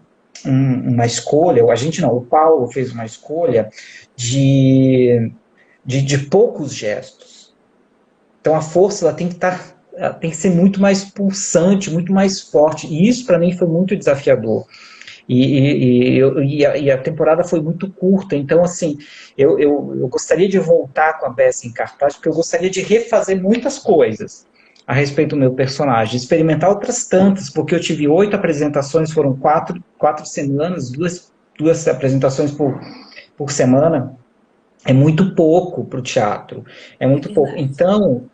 escolha, a gente não, o Paulo fez uma escolha de poucos gestos. Então a força ela tem que estar, ela tem que ser muito mais pulsante, muito mais forte. E isso para mim foi muito desafiador. E a temporada foi muito curta, então assim, eu gostaria de voltar com a peça em cartaz, porque eu gostaria de refazer muitas coisas a respeito do meu personagem, experimentar outras tantas, porque eu tive 8 apresentações, foram quatro semanas, duas apresentações por semana, é muito pouco para o teatro, é É muito pouco. verdade. Então,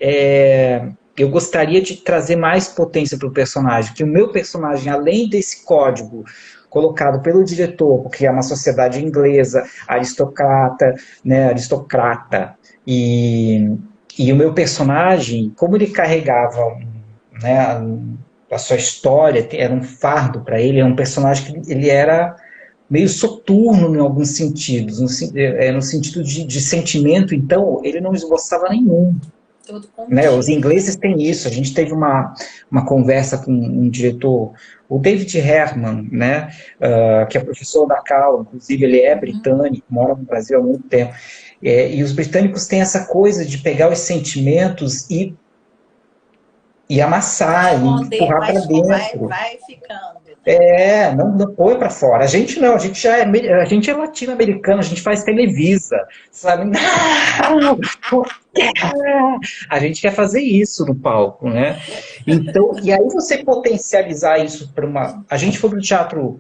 eu gostaria de trazer mais potência para o personagem, que o meu personagem, além desse código colocado pelo diretor, porque é uma sociedade inglesa, aristocrata, né, e, e o meu personagem, como ele carregava, né, a sua história, era um fardo para ele, é um personagem que ele era meio soturno em alguns sentidos, no sentido de sentimento, então ele não esboçava nenhum. Todo Né? Os contido, né? ingleses têm isso, a gente teve uma conversa com um diretor, o David Herman, né, que é professor da Cal, inclusive ele é britânico, mora no Brasil há muito tempo, e os britânicos têm essa coisa de pegar os sentimentos e amassar, e Esconder, empurrar para dentro. vai ficando, né? Não põe para fora. A gente não, a gente é latino-americano, a gente faz Televisa, sabe? Não, a gente quer fazer isso no palco, né? Então, e aí você potencializar isso para uma. A gente foi para o teatro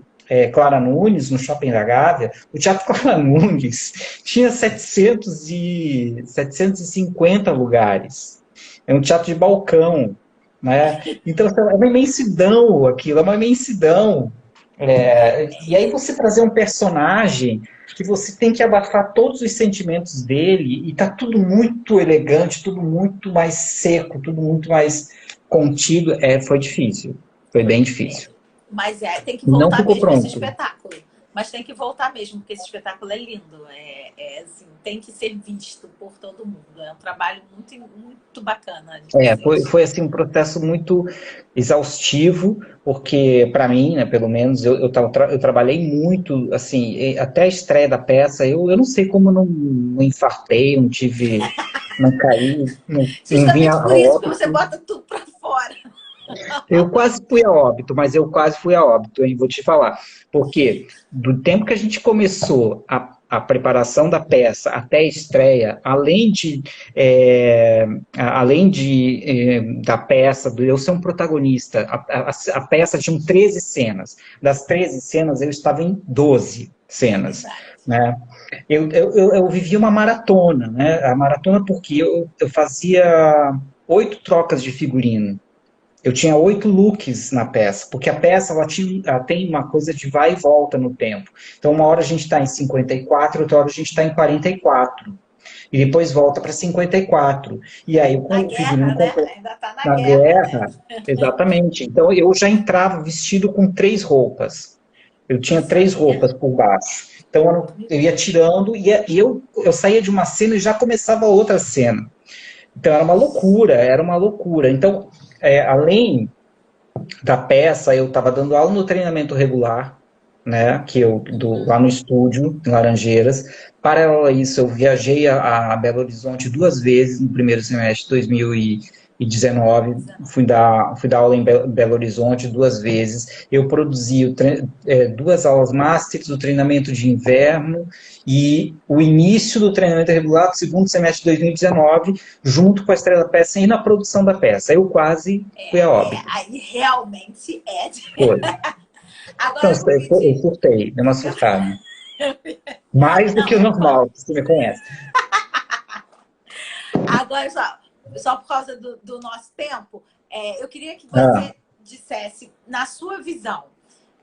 Clara Nunes, no Shopping da Gávea. O Teatro Clara Nunes tinha 750 lugares. É um teatro de balcão, né? Então, é uma imensidão aquilo, é uma imensidão. E aí você trazer um personagem que você tem que abafar todos os sentimentos dele e tá tudo muito elegante, tudo muito mais seco, tudo muito mais contido, foi difícil, foi bem difícil. Mas tem que Não voltar ficou mesmo esse pronto. espetáculo. Mas tem que voltar mesmo, porque esse espetáculo é lindo. Assim, tem que ser visto por todo mundo. É um trabalho muito, muito bacana de vocês. Foi assim um processo muito exaustivo, porque para mim, né, pelo menos, eu trabalhei muito, assim, até a estreia da peça, eu não sei como não infartei, não caí, não vinha Justamente a por isso que você óbito. bota tudo para fora. Eu quase fui a óbito, mas eu quase fui a óbito, hein, vou te falar. Porque do tempo que a gente começou a preparação da peça até a estreia, da peça, do eu ser um protagonista, a peça tinha 13 cenas. Das 13 cenas, eu estava em 12 cenas. Né? Eu vivia uma maratona, né? A maratona porque eu fazia 8 trocas de figurino. Eu tinha 8 looks na peça, porque a peça ela tem uma coisa de vai e volta no tempo. Então, uma hora a gente está em 54, outra hora a gente está em 44. e depois volta para 54. E aí Na o figurino guerra, né? completo Ainda tá na na guerra, guerra, né? exatamente. Então eu já entrava vestido com 3 roupas. Eu tinha Isso 3 roupas aí. por baixo. Então eu ia tirando e eu saía de uma cena e já começava outra cena. Então era uma loucura, era uma loucura. Então, além da peça, eu estava dando aula no treinamento regular, né, lá no estúdio, em Laranjeiras. Paralelo a isso, eu viajei a Belo Horizonte 2 vezes no primeiro semestre de 2019. Fui dar aula em Belo Horizonte 2 vezes. Eu produzi 2 aulas másteres do treinamento de inverno e o início do treinamento regular do segundo semestre de 2019, junto com a estreia da peça e na produção da peça. Eu quase fui a óbito. Aí realmente é. Foi. Então, Agora, eu Luigi, surtei, dei uma surtada. Mais do não, que o normal, você me conhece. agora só por causa do nosso tempo, eu queria que Ah, você dissesse, na sua visão,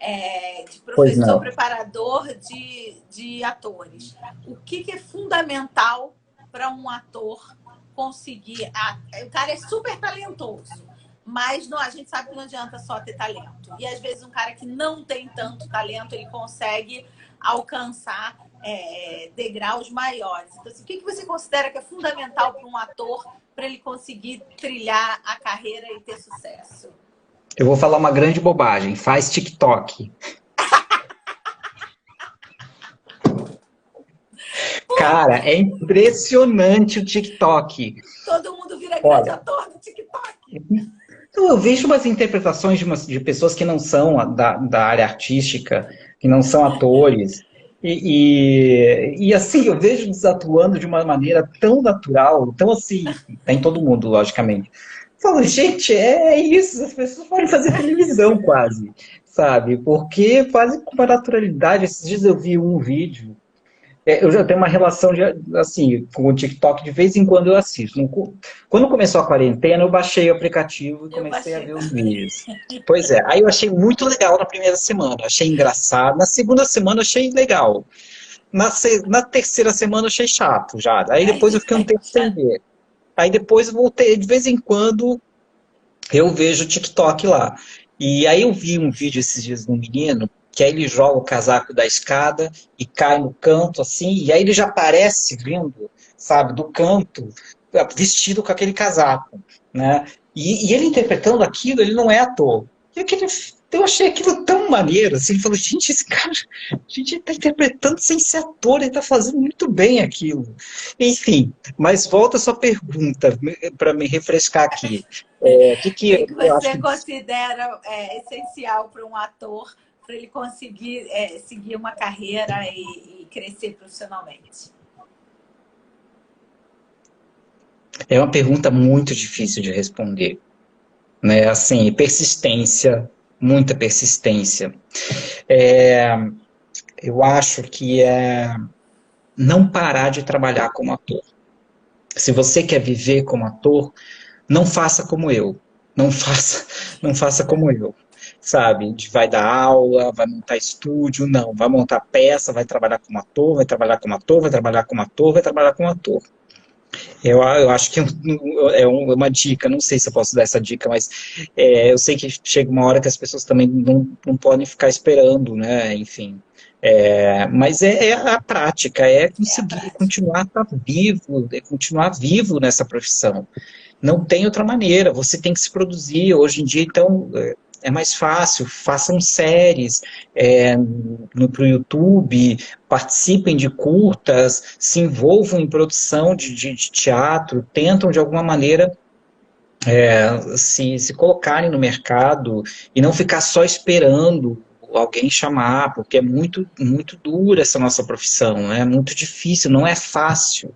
de pois professor não. preparador de atores, o que é fundamental para um ator conseguir? O cara é super talentoso, mas a gente sabe que não adianta só ter talento. E às vezes um cara que não tem tanto talento, ele consegue alcançar degraus maiores. Então, assim, o que você considera que é fundamental para um ator para ele conseguir trilhar a carreira e ter sucesso? Eu vou falar uma grande bobagem. Faz TikTok. Cara, é impressionante o TikTok. Todo mundo vira grande Olha, ator do TikTok. então eu vejo umas interpretações de pessoas que não são da área artística, que não são atores, e assim, eu vejo eles atuando de uma maneira tão natural, tão assim, tem todo mundo, logicamente. Eu falo, gente, é isso, as pessoas podem fazer televisão quase, sabe? Porque fazem com uma naturalidade. Esses dias eu vi um vídeo. Eu já tenho uma relação assim, com o TikTok, de vez em quando eu assisto. Quando começou a quarentena, eu baixei o aplicativo e Eu comecei a baixei ver os também. vídeos. Pois é, aí eu achei muito legal na primeira semana, achei engraçado. Na segunda semana eu achei legal. Na terceira semana eu achei chato já. Aí depois eu fiquei um tempo sem ver. Aí depois eu voltei, de vez em quando eu vejo o TikTok lá. E aí eu vi um vídeo esses dias de um menino, que aí ele joga o casaco da escada e cai no canto, assim, e aí ele já aparece vindo, sabe, do canto, vestido com aquele casaco, né? E ele interpretando aquilo, ele não é ator. Eu achei aquilo tão maneiro, assim, ele falou, gente, esse cara, ele tá interpretando sem ser ator, ele tá fazendo muito bem aquilo. Enfim, mas volta a sua pergunta, para me refrescar aqui. O que O que que eu acho você que considera essencial para um ator para ele conseguir seguir uma carreira e crescer profissionalmente? é uma pergunta muito difícil de responder, né? Assim, persistência, muita persistência. É, eu acho que é não parar de trabalhar como ator. Se você quer viver como ator, não faça como eu. Não faça, não faça como eu. Sabe? Vai dar aula, vai montar estúdio, não. Vai montar peça, vai trabalhar como ator, vai trabalhar como ator, vai trabalhar como ator, vai trabalhar como ator. Eu acho que uma dica, não sei se eu posso dar essa dica, mas eu sei que chega uma hora que as pessoas também não podem ficar esperando, né? Enfim. Mas é a prática, é É a conseguir prática. continuar tá vivo, continuar vivo nessa profissão. Não tem outra maneira, você tem que se produzir. Hoje em dia, então, é mais fácil, façam séries pro YouTube, participem de curtas, se envolvam em produção de teatro, tentam de alguma maneira se colocarem no mercado e não ficar só esperando alguém chamar, porque é muito, muito dura essa nossa profissão, é muito difícil, não é fácil,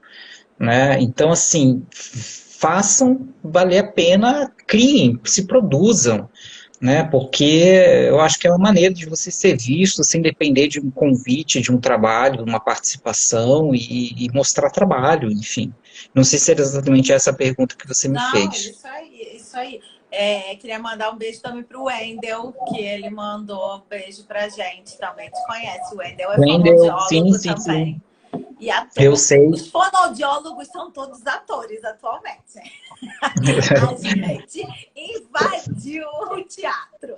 né? Então, assim, façam valer a pena, criem, se produzam, né? Porque eu acho que é uma maneira de você ser visto sem depender de um convite, de um trabalho, de uma participação e mostrar trabalho, enfim. Não sei se era exatamente essa pergunta que você me Não, fez. isso aí, isso aí. Queria mandar um beijo também para o Wendel, que ele mandou um beijo pra gente também. Te conhece, o Wendel é Wendell, sim, fonoaudiólogo sim, sim. também. E ator. Eu sei. Os fonoaudiólogos são todos atores atualmente. A gente invadiu o teatro.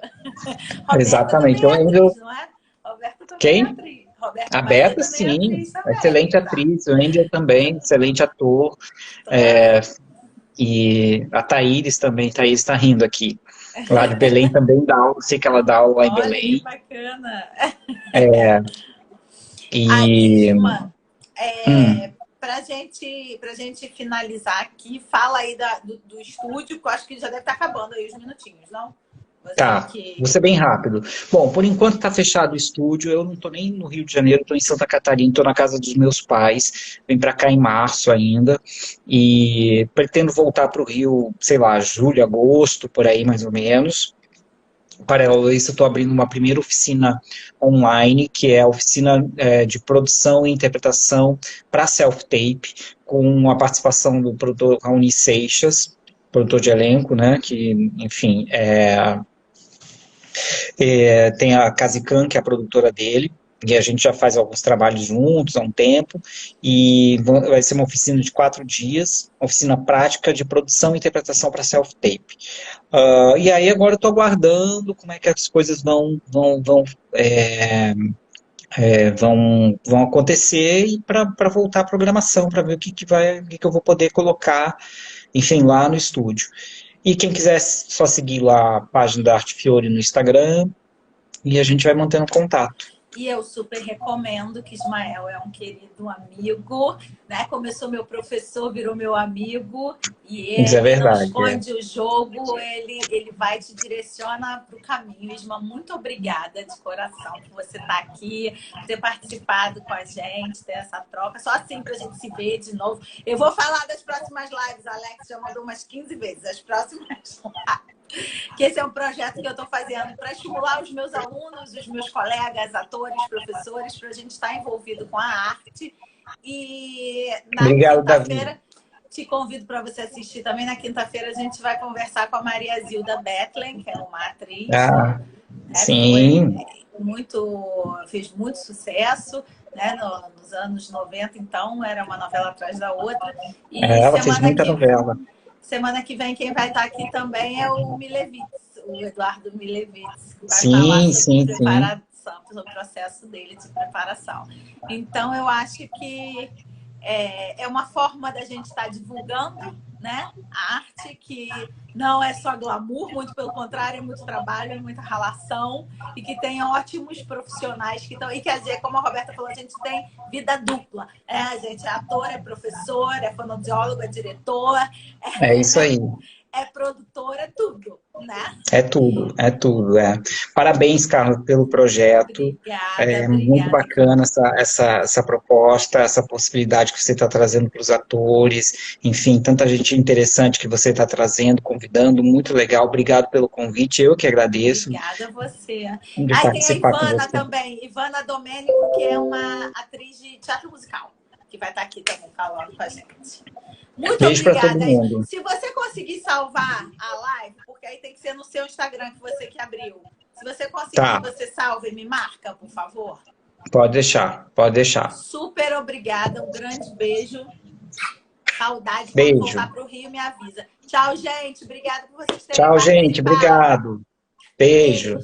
Roberta Exatamente. também é Então, atriz, não é? Roberta também é quem? atriz. Roberta A Maria Beta, também é sim. atriz também, Excelente tá? atriz. O Angel também, excelente ator. Então, é. E a Thaíris também. Thaíris está rindo aqui. Lá de Belém também dá aula. Sei que ela dá aula lá em Olha que Belém. bacana. Aí, E... Isma, hum, pra gente finalizar aqui, fala aí do estúdio, que eu acho que já deve estar acabando aí os minutinhos, não? Você tá. que. Vou ser bem rápido. Bom, por enquanto está fechado o estúdio. Eu não estou nem no Rio de Janeiro, estou em Santa Catarina, estou na casa dos meus pais. Vim para cá em março ainda. E pretendo voltar para o Rio, sei lá, julho, agosto, por aí mais ou menos. Paralelo a isso, eu estou abrindo uma primeira oficina online, que é a oficina de produção e interpretação para self-tape, com a participação do produtor Raoni Seixas, produtor de elenco, né, que, enfim, tem a Kazikan, que é a produtora dele, e a gente já faz alguns trabalhos juntos há um tempo, e vai ser uma oficina de 4 dias, uma oficina prática de produção e interpretação para self-tape. E aí agora eu estou aguardando como é que as coisas vão acontecer e para voltar à programação, para ver o que eu vou poder colocar, enfim, lá no estúdio. E quem quiser só seguir lá a página da Arte Fiore no Instagram e a gente vai mantendo contato. E eu super recomendo, que Ismael é um querido amigo, né? Começou meu professor, virou meu amigo, e Isso é ele não verdade. esconde o jogo, ele vai te direciona para o caminho. Isma, muito obrigada de coração por você estar aqui, por ter participado com a gente, ter essa troca. Só assim para a gente se ver de novo. Eu vou falar das próximas lives, Alex já mandou umas 15 vezes, as próximas lives. Que esse é um projeto que eu estou fazendo para estimular os meus alunos, os meus colegas, atores, professores, para a gente estar envolvido com a arte. E na Obrigado, quinta-feira, Davi. te convido para você assistir também. Na quinta-feira, a gente vai conversar com a Maria Zilda Bethlen, que é uma atriz, Ah, né, que sim. fez muito sucesso, né, nos anos 90, então, era uma novela atrás da outra. E Ela fez muita novela. semana que vem, quem vai estar aqui também é o Milevitz, o Eduardo Milevitz, que vai falar Sim, sobre sim, sim. preparação, sobre o processo dele de preparação. Então, eu acho que é uma forma da gente estar divulgando, né, a arte, que não é só glamour, muito pelo contrário, é muito trabalho, é muita relação, e que tem ótimos profissionais que estão. E que, como a Roberta falou, a gente tem vida dupla. A gente é ator, é professor, é fonoaudiólogo, é diretor, É isso aí. é produtor, é tudo, né? É tudo, é tudo. Parabéns, Carlos, pelo projeto. É muito Obrigada. bacana essa proposta, essa possibilidade que você está trazendo para os atores, enfim, tanta gente interessante que você está trazendo, convidando, muito legal. Obrigado pelo convite, eu que agradeço Obrigada a você. de Aí tem a participar com Ivana você. também, Ivana Domênico, que é uma atriz de teatro musical, que vai estar aqui também falando com a gente. Muito Beijo para todo obrigada. mundo. Se você conseguir salvar a live, porque aí tem que ser no seu Instagram que você que abriu. Se você conseguir, Tá. você salva e me marca, por favor. Pode deixar, pode deixar. Super obrigada, um grande beijo. Saudade. Beijo. Quando voltar para o Rio, me avisa. Tchau, gente. Obrigada por vocês terem Tchau, gente. participado. Obrigado. Beijo.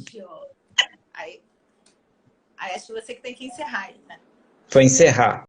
Aí acho que você que tem que encerrar aí, né? Vou encerrar.